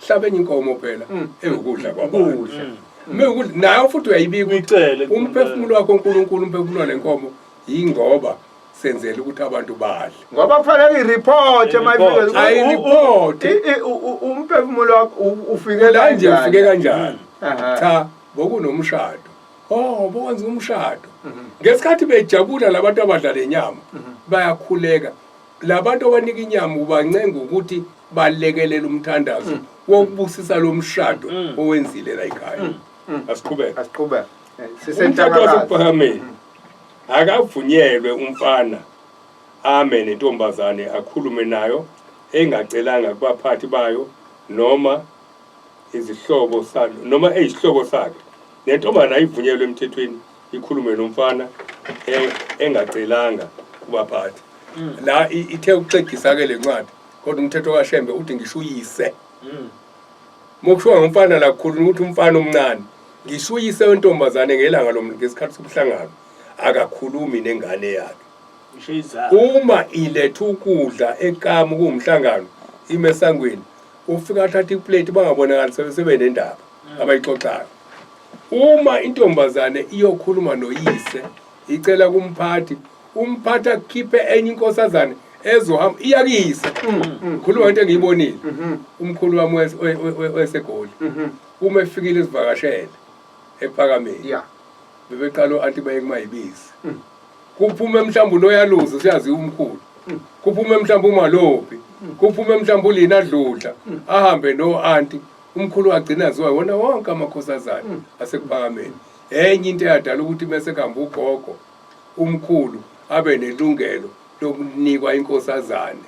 hlabenye inkomo phela ekudla kwabantu mewukudla nayo futhi uyayibika umphefumulo wakho uNkulunkulu umphefumulo lenkomo yingoba senzele ukuthi abantu badle ngoba kufanele ireport ayireport umphefumulo wakho ufike kanjani cha bokunomshado bokwenza umshado ngesikhathi bejabula labantu abadla lenyama bayakhuleka labantu abanika inyama ubancenga ukuthi balekelela umthandazo wokubusisa lo mshado owenzile la ekhaya asiqhubeka sisentakazi akavunyelwe umfana ame nentombazane akhulume nayo engacelanga kubaphathi bayo noma izihlobo salo noma ezihlobo sakhe nentombazane ayivunyelwe emthethweni ikhulume nomfana engacelanga kubaphathi la ithe ukuxegisa ke lencwadi kodwa umthetho kaShembe uthi ngisho uyise mokushiwa ngumfana la kukhuluma ukuthi umfana omncane ngisho uyise wentombazane ngelanga ngesikhathi sokuhlangana akakhulumi nengane yakhe uma iletha ukudla ekama kuumhlangano imesangweni ufika athatha iplate bangabonakala sebenendaba abayixoxayo uma intombazane iyokhuluma noyise icela kumphathi umphathi akhiphe enye inkosazane ezohamba iyakisa khuluma into engiyibonile umkhulu wami weseGoli uma efikile isivakashele ePhakameni bebeqala anti baye kumayibisi kuphume mhlawumbe unoyaluza siyazi umkhulu kuphume mhlawumbe uMalophi kuphume mhlawumbe uLina Dludla ahambe no-anti umkhulu wagcina ziwa wona wonke amakhosazana asekuPhakameni enye into eyadala ukuthi bese kuhamba ugogo umkhulu abe nelungelo lokunikwa inkosazane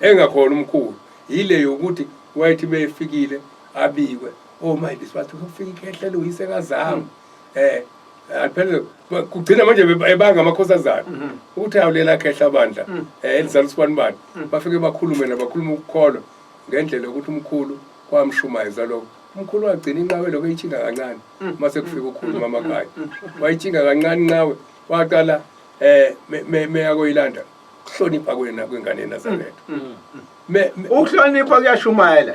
engakhona umkhulu yile yokuthi wayithi befikile abikwe maybe sibathi ufika ikhehle uyise kazami aphela kugcina manje ebanga amakhosazana ukuthi awulela khehla bandla elizalisibani bani bafike bakhulume nabakhuluma ukukholwa ngendlela yokuthi umkhulu kwamshumayeza lokho umkhulu wagcina inqawe lokho eyitshinga kancane mase kufika ukhuluma amakhaya wayitshinga kancane inqawe waqala meya koyilanda kuhlonipha kwengane eNazaretha ukuhlonipha kuyashumayela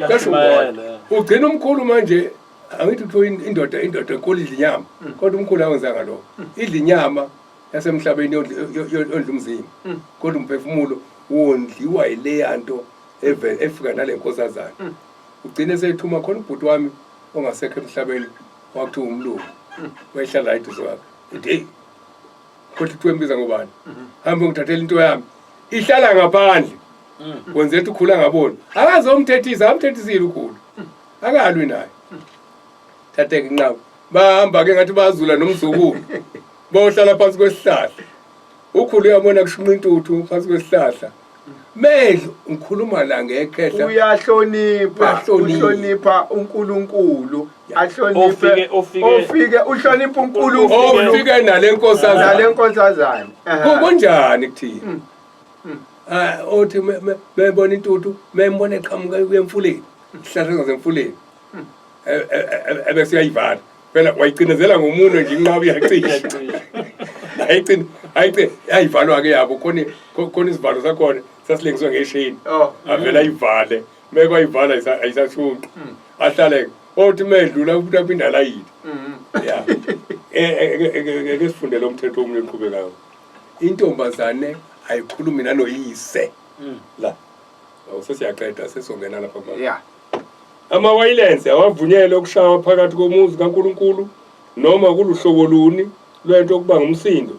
ugcina umkhulu manje angithi utho indoda enkulu idla inyama kodwa umkhulu awenzanga lokho idla inyama yasemhlabeni yondla umzimba kodwa umphefumulo wondliwa yileya nto efika nale nkosazana ugcine seyithuma khona ubhuti wami ongasekho emhlabeni wakuthiwa umlungu wayehlala eduze wakhe ethi kodwa twembiza ngobani hambe ngithathela into yami ihlala ngaphandle kwenze ukuthi ukhula ngaboni akazomthethisa amthethisile ukhulu akalwi naye thatheke inqaba bahamba ke ngathi bazula nomzukulu bohlala phansi kwesihlahla ukhulu uyabona kushuma intuthu phansi kwesihlahla medlo ngikhuluma la ngekhehla uhlonipha uNkulunkulu ahloniphe ofike uhlonipha uNkulunkulu ofike nalenkosazana kunjani kuthini othi bebona intuthu bembona eqhamuka kuyemfuleni ihlahla zemfuleni ebese uyayivala phela wayicinezela ngomuno nje inqaba iyacisha ayicine yayivalwa ke yabo khona isivalo sakhona sasilengiswe ngeshini avela ayivale mekwayivala ayisashunqi ahlaleke othi medlula ukuthi aphinda layini ya ke sifundele umthetho omunye oqhubekayo intombazane ayikhulumi nanoyise la awusesiyaqeda sesongena lapha yeah ama-violence awavunyelwe ukushawa phakathi komuzi kaNkulunkulu noma kuluhlobo luni lwento okuba ngumsindo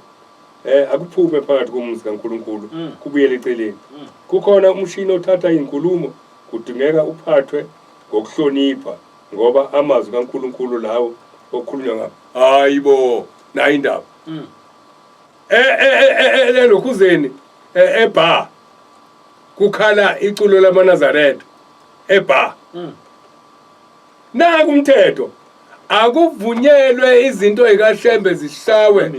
akuphume phakathi komuzi kaNkulunkulu kubuyele eceleni. Kukhona umshini othatha inkulumo, kudingeka uphathwe ngokuhlonipha ngoba amazwi kaNkulunkulu lawo okhulunywa ngabo. Hayibo, nayi indaba. Lokhuzeni eBar kukhala iculo lamaNazaretha eBar. Naku umthetho akuvunyelwe izinto ezikaHlembe zihlawe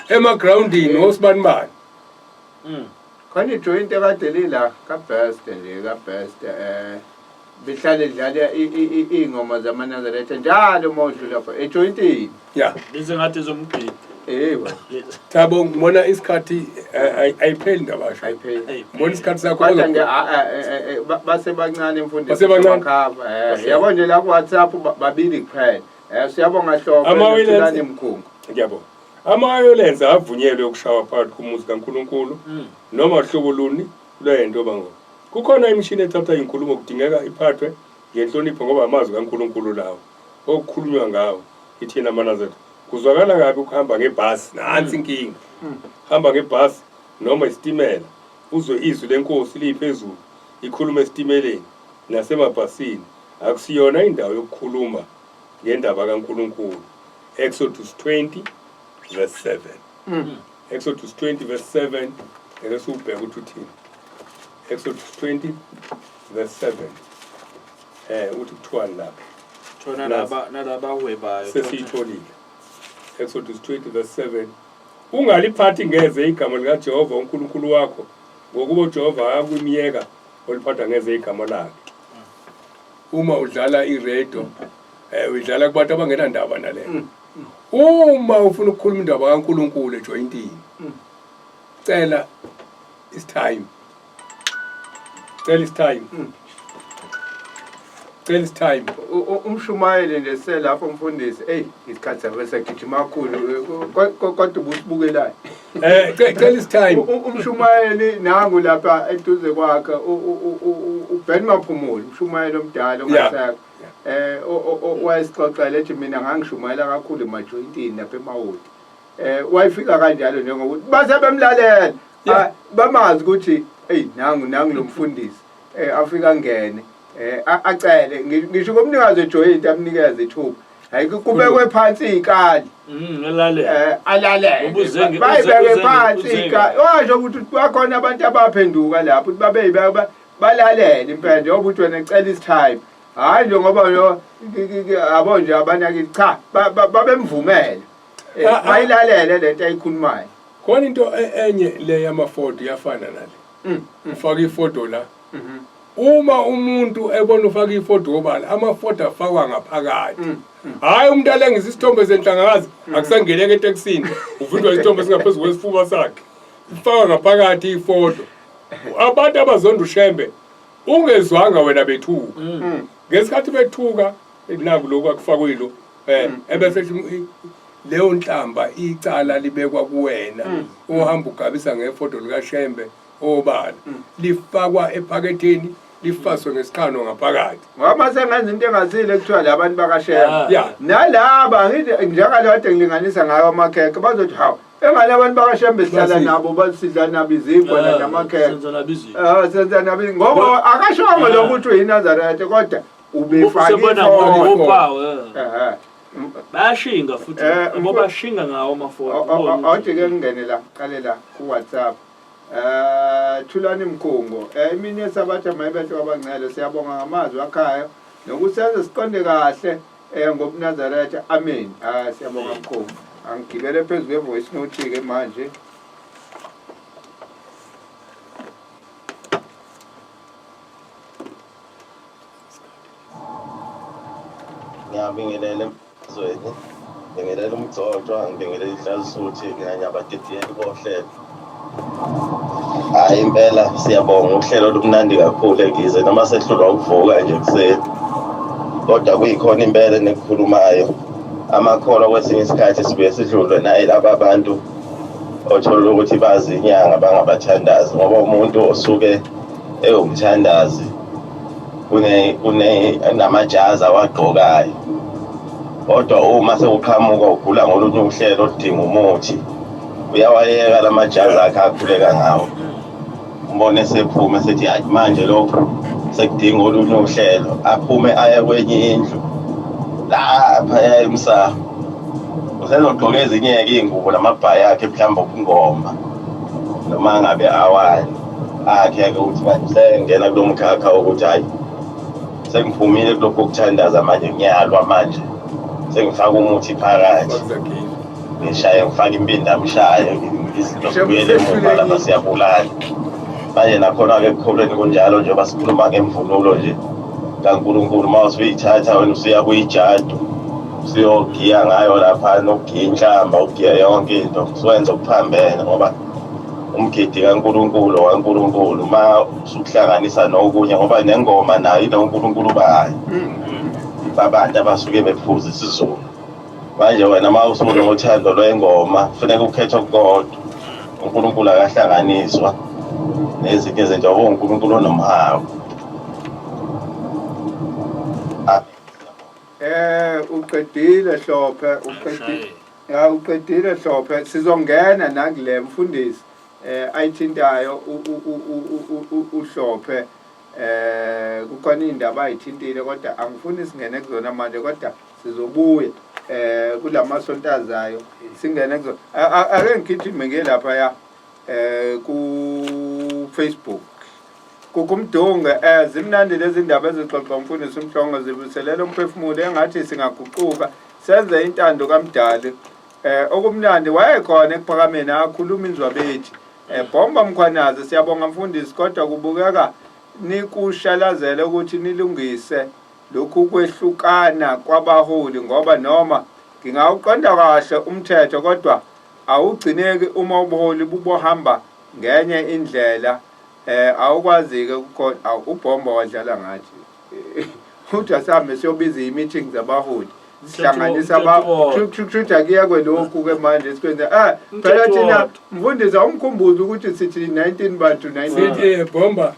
emagroundini osibanibani. Khona ijoint ekade lila kaBest nje kaBest bihlale dlala ingoma zamaNazaretha njalo mawudlula lapha ejointini. Yeah. Lezi ngathi zomgidi. Ewe. Thabo ngibona isikhathi ayipheli indaba basho. Ayipheli. Ngibona isikhathi sakho Kodwa nje base bancane emfundisi. Base bancane. Yabo nje la ku WhatsApp babili kuphela. Siyabonga hlobo Thulani Mkhungu. Ngiyabonga. Ama-violence avunyelwe ukushawa phakathi komuzi kaNkulunkulu noma uhlobo luni lwento bango. Kukhona imishini ethatha inkulumo kudingeka iphathwe ngenhlonipho ngoba amazwi kaNkulunkulu lawo okukhulunywa ngawo ithina amaNazaretha. Kuzwakala kabi ukuhamba ngebhasi nansi inkinga. Hamba ngebhasi noma isitimela uzwe izwi lenkosi liphezulu ikhuluma esitimeleni nasemabhasini. Akusiyona indawo yokukhuluma ngendaba kaNkulunkulu. Exodus 20 verse 7. Exodus 20 verse 7 ekesubheka ukuthi uthini. Exodus 20 verse 7. Uthi kuthiwani lapha. Thona nalaba hwebayo. Sesiyitholile. Exodus 20 verse 7. Ungaliphathi ngeze igama likaJehova uNkulunkulu wakho ngokuba uJehova akakwimiyeka oliphatha ngeze igama lakhe. Uma udlala iredo udlala kubantu abangena ndaba nalena. Uma ufuna ukukhuluma indaba kaNkulunkulu ejointini. Cela is time. Cela is time. Cela is time. Umshumayeli nje selapho umfundisi isikhathi sabesegijima kakhulu kodwa ubusibukelayo. Cela is time. Umshumayeli nangu lapha eduze kwakhe uBen Maphumulo umshumayeli omdala ongasakho. Wayesixoxela ethi mina ngangishumayela kakhulu emajointini lapha eMawoti. Wayifika kanjalo njengokuthi base bemlalela bamazi ukuthi nangu lo mfundisi afika ngene acele ngisho komnikazi ejoint amnikeze ithuba hayi kubekwe phansi ikali alale bayibeke phansi ikali washo ukuthi bakhona abantu abaphenduka lapho ukuthi babe balalele impela njengoba uthi wena ecela isitime hayi nje ngoba abo nje abanaki cha babemvumela bayilalele lento ayikhulumayo. Khona into enye le yamafoto yafana nale. Ufaka ifoto la. Uma umuntu ebona ufaka ifoto obala amafoto afakwa ngaphakathi. Hayi umuntu alengisa isithombe senhlangakazi akusangeleke eTexini uvindwa isithombe singaphezulu kwesifuba sakhe. Ifakwa ngaphakathi ifoto. Abantu abazonda uShembe ungezwanga wena bethuka. Ngesikhathi bethuka naku lokho akufakwe lo ebese leyo nhlamba icala libekwa kuwena uhamba ugabisa ngefoto lika Shembe obala lifakwa ephaketheni lifaswe ngesikhano ngaphakathi ngoba sengenza into engazile kuthiwa labantu bakaShembe nalaba ngithi njalo kade ngilinganisa ngayo amakhekhe bazothi hawu engale abantu bakaShembe sihlala nabo basidla nabo izinkwa namakhekhe senza nabo ngoba akashongo lokuthi uyiNazaretha kodwa ubefaka bayashinga futhi ngoba bashinga ngawo amafoto awuthi ke ngene la qale la ku WhatsApp Thulani Mkhungu imini yesabatha mayibehle kwabancele siyabonga ngamazwi akhaya nokusenza siqonde kahle ngobuNazaretha amen siyabonga Mkhungu angigibele phezulu kwevoice note ke manje ngiyabingelela emzweni ngibingelela umgcojwa ngibingelela ihlalisuthi nganye abadidiyeli bohlelo hayi impela siyabonga uhlelo olumnandi kakhulu ekize noma sehlulwa ukuvuka nje kuseni kodwa kuyikhona impela nekukhulumayo amakholwa kwesinye isikhathi sibuye sidlulwe naye laba bantu othola ukuthi bazi inyanga bangabathandazi ngoba umuntu osuke eyomthandazi namajazi awagqokayo kodwa uma sewuqhamuka ugula ngolunye uhlelo oludinga umuthi uyawayeka lamajazi akhe akhuleka ngawo umbone sephuma esethi hayi manje lokho sekudinga olunye uhlelo aphume aye kwenye indlu lapha emsamo usezogqoka ezinye-ke iy'ngubo namabhayi akhe mhlawumbe okungoma noma ngabe awani akhe-ke ukuthi manje sengena kulo mkhakha wokuthi hhayi sengiphumile kulokhu kokuthandaza manje ngiyalwa manje sengifaka umuthi phakathi ngishaye ngifake impinda mshaye ngizilokubuyele emuva lapha siyabulala manje nakhona-ke ekukholweni kunjalo njengoba sikhuluma ngemvunulo nje kaNkulunkulu uma usuyithatha wena usuya kuyijadu usuyogiya ngayo laphana ugiya inhlamba ugiya yonke into usuwenza okuphambene ngoba umgidi kaNkulunkulu uma usukuhlanganisa nokunye ngoba nengoma nayo inoNkulunkulu bayo babantu abasuke bephuza isiZulu manje wena uma usunothando lwengoma kufuneka ukhethe okukodwa uNkulunkulu akahlanganiswa nezinye izinto ngoba uNkulunkulu onomhawu uqedile Hlophe uqedile Hlophe sizongena nakule mfundisi ayithintayo uHlophe kukhona indaba ayithintile kodwa angifuni singene kuzona manje kodwa sizobuya kulamasontazayo singene kuzona ake ngigijime ngelapha ya ku Facebook kukumdunga zimnandi lezi ndaba ezixoxa umfundisi uMhlongo zibuselela umphefumulo engathi singaguquka senze intando kaMdali okumnandi wayekhona ekuphakameni akhuluma inzwabethi Bomba Mkhwanazi siyabonga mfundisi kodwa kubukeka nikushalazela ukuthi nilungise lokhu kwehlukana kwabaholi ngoba noma ngingawuqonda kahle umthetho kodwa awugcineki uma ubuholi bubohamba ngenye indlela awukwazi-ke ukukhona uBhomba wadlala ngathi uthi asambe siyobiza i-meeting zabaholi sihlanganisa kushuthi kuya kwelokhu-ke manje sikwenze phela thina mfundisi awumkhumbuzi ukuthi sithi 19 bantu 19 sithi Bomba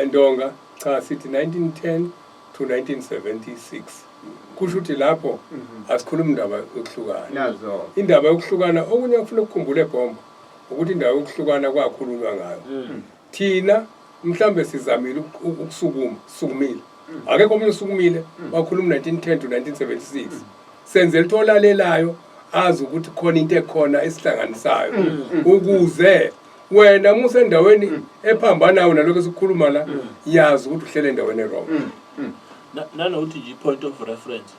Ndonga cha sithi 1910 to 1976 kusho ukuthi lapho asikhuluma indaba yokuhlukana indaba yokuhlukana okunye ufuna ukukhumbula eBhomba ukuthi indaba yokuhlukana kwakhulunywa ngayo thina mhlambe sizamile ukusukumile akekho omunye usukumile wakhuluma 1910 to 1976 senze litholalelayo azi ukuthi khona into ekhona esihlanganisayo ukuze wena musa endaweni ephambanayo naloko esikhuluma la yazi ukuthi uhlele endaweni errong nanokuthi nje point of reference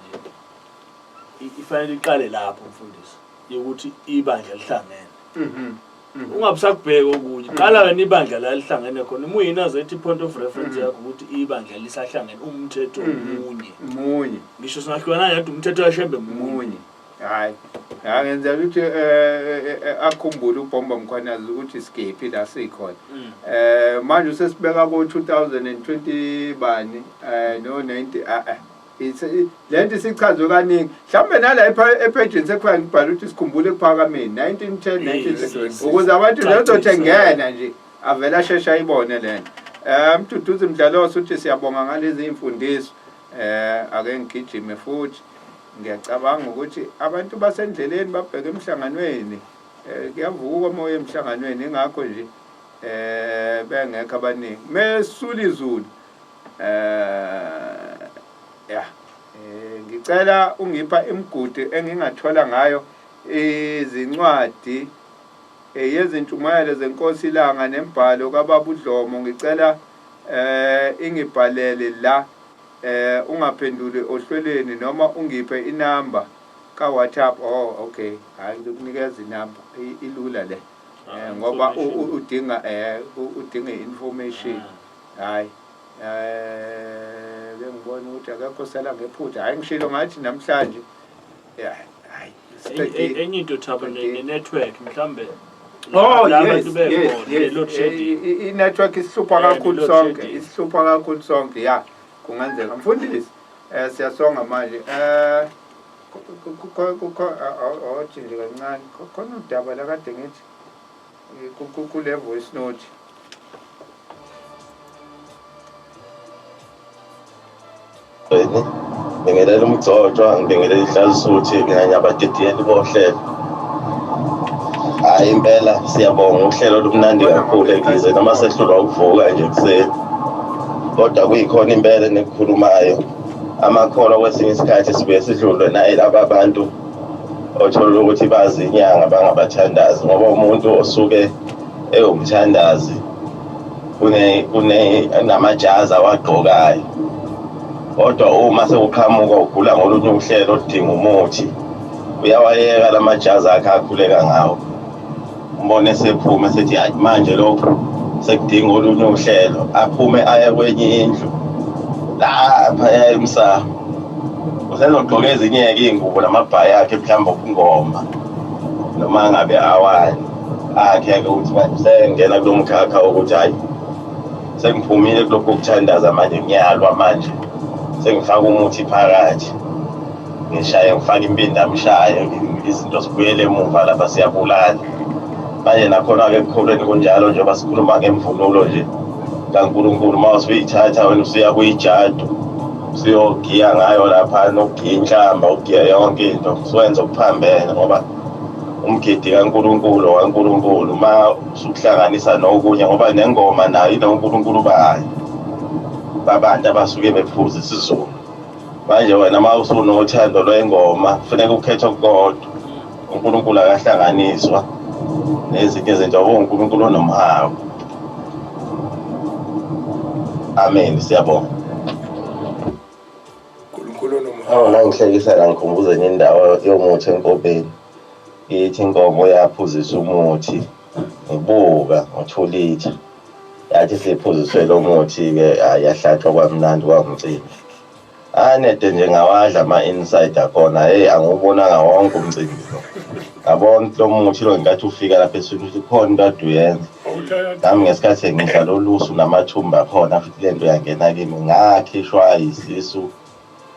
nje ifanele iqale lapho mfundisi yokuthi ibandla lihlangene ungabusakubheka ukuthi qala wena ibandla la lihlangene khona muyina zethi point of reference yakho ukuthi ibandla lisahlangene umthetho munye ngisho singahlukana yedwa umthetho washembe munye hayi ngenzela ukuthi akhumbule uBhomba Mkhwanazi ukuthi sikephi la sikhona manje usesibeka ku 2020 bani no 90 lento sichazwe kaningi mhlambe nala epageni sekufana ngibhala ukuthi sikhumbule kuphakameni 1910 19 ukuze abantu lezothengena nje avela shesha ayibone lento mduduzi Mdlalosi uthi siyabonga ngalezi imfundiso ake ngigijime futhi ngiyacabanga ukuthi abantu basendleleni babheke emhlanganweni kuyavuka moya emhlanganweni ingakho nje bengekho abaningi mesula izulu ngicela ungipha imigudu engingathola ngayo izincwadi yezintshumayelo zenkosi ilanga nembhalo kaBaba uDlomo ngicela ingibhalele la ungaphenduli ohlelweni noma ungiphe inamba ka WhatsApp okay hayi ngikunikeza inamba ilula le ngoba udinga information hayi ngibona ukuthi akakho sala ngephutha hayi ngishilo ngathi namhlanje hayi enye into Thabo ne-network mhlambe i-network isihlupha kakhulu sonke ya kungenzeka mfundisi siyasonga manje othi nje kancane khona udaba la kade ngithi kule voice note ngibingelela umgcotshwa ngibingelela ihlalisuthi ngiyabadidiyela ibohlelo Hayi impela siyabonga uhlelo lumnandi kakhulu egize noma sehlulwa ukuvuka nje kuseni. Kodwa kuyikhona impela nekukhulumayo. Amakholwa kwesinye isikhathi sibuye sidlulwe naye laba abantu othola ukuthi bazi inyanga bangabathandazi ngoba umuntu osuke ewumthandazi namajazi awagqokayo. Kodwa uma sekuqhamuka ugula ngolunye uhlelo odinga umuthi uyawayeka lamajazi akhe akhuleka ngawo. Umbone sephume sethi hayi manje lokho sekudinga olunye uhlelo aphume aye kwenye indlu lapha emsamo. Usezogqoka ezinye-ke iy'ngubo namabhayi akhe mhlawumbe okungoma noma ngabe awani akhe-ke ukuthi manje sengena kulo mkhakha wokuthi hhayi sengiphumile kulokhu kokuthandaza manje ngiyalwa manje sengifaka umuthi phakathi ngishaye ngifake impindamshaye izinto zibuyele emuva lapha siyabulala manje nakhona-ke ekukholweni kunjalo njengoba sikhuluma ngemvunulo nje kaNkulunkulu uma usuyithatha wena usuya kuyijadu usuyogiya ngayo lapha nokugiya inhlamba ugiya yonke into suwenza okuphambene ngoba umgidi kaNkulunkulu waNkulunkulu uma usukuhlanganisa nokunye ngoba nengoma nayo inoNkulunkulu bayo babantu abasuke bephuza isizulu. Manje wena uma usunothando lwengoma kufanele ukhethe okukodwa. uNkulunkulu akahlanganiswa nezinye izinto ngoba uNkulunkulu onomhawu. Amen siyabonga. uNkulunkulu onomhawu. Nangihlekisa la ngikhumbuza enye indawo yomuthi enkobeni. Ithi inkomo yaphuzisa umuthi ngibuka ngo2 litha. Yathi siphuziswe lo muthi-ke yahlatshwa kwamnandi kwangumcimbi. Anede nje ngawadla ama-inside akhona angiwubonanga wonke umcimbi lo. Ngabona lo muthi lo ngenkathi ufika lapha eswini ukuthi khona into ade uyenza. Nami ngesikhathi ngidla lolusu namathumba akhona futhi lento yangena kimi ngakhishwa isisu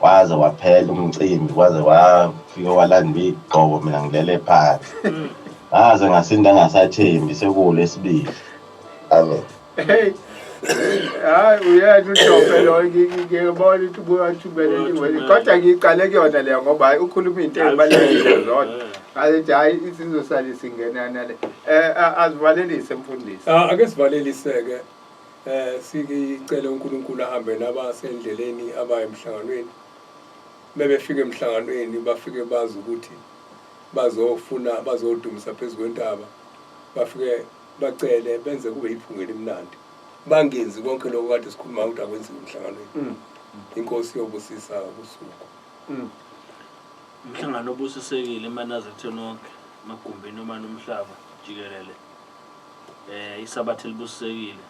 waze waphela umcimbi kwaze wafika walanda igqoko mina ngilele phansi. Ngaze ngasinda ngasathembi sekulesibili. Amen. Hey, hayi uyena uJobe lo ngiyabona ukuthi ubuya thubele ingwele kodwa ngiqale kuyona leyo ngoba hayi ukhuluma into ezibalulekile zona asithi hayi isizosala singena nale azivalelise mfundisi. Ake sivaleliseke sikicela uNkulunkulu ahambe nabasendleleni abaya emhlanganweni. Bebefika emhlanganweni bafike bazi ukuthi bazofuna bazodumisa phezulu kwentaba. Bafike bacele benze kube iphunga elimnandi. Bangenzi konke lokho kade sikhuluma ukuthi akwenziwe emhlanganweni. Inkosi yobusisa ubusuku. Umhlangano obusisekile eManazareth nonke magumbi noma nomhlaba jikelele. Isabatha elibusisekile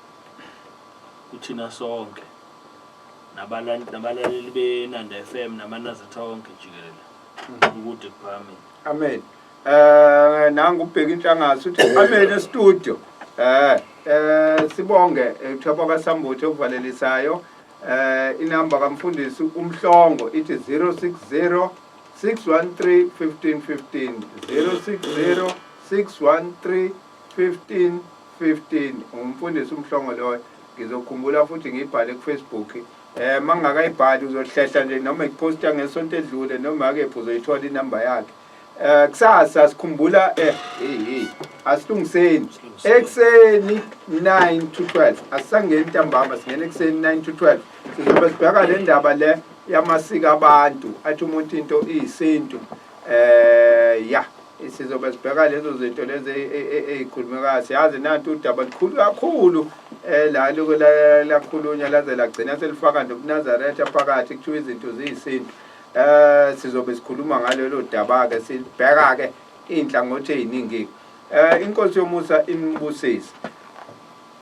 kuthina sonke nabalaleli beNanda FM naManazareth onke jikelele ukude kuphame. Amen. Nangu ubheka inhlangaso uthi amen e-studio. Sibonge uThabo kaSambuthe okuvalelisayo. Inamba kamfundisi uMhlongo ithi 060 613 1515 060 613 1515. Umfundisi uMhlongo lo ngizokhumbula futhi ngibhale kuFacebook. Mangakayibhali uzohlehla nje noma iposta ngesonto edlule noma ke uzoyithola inamba yakhe. Kusasa sikhumbula asilungiseni ekseni 9 to 12 asangeni ntambama singene ekseni 9 to 12 sizobe sibheka le ndaba le yamasiko abantu athi umuntu into iyisintu sizobe sibheka lezo zinto lezi ezikhulumekayo siyazi nanti udaba likhulu kakhulu la lakhulunywa laze lagcina selifaka nobuNazaretha phakathi kuthiwa izinto ziyisintu. Sizobe sikhuluma ngalelo daba ke sibheka ke inhlangothi eziningi. Inkosi yomusa imbusisi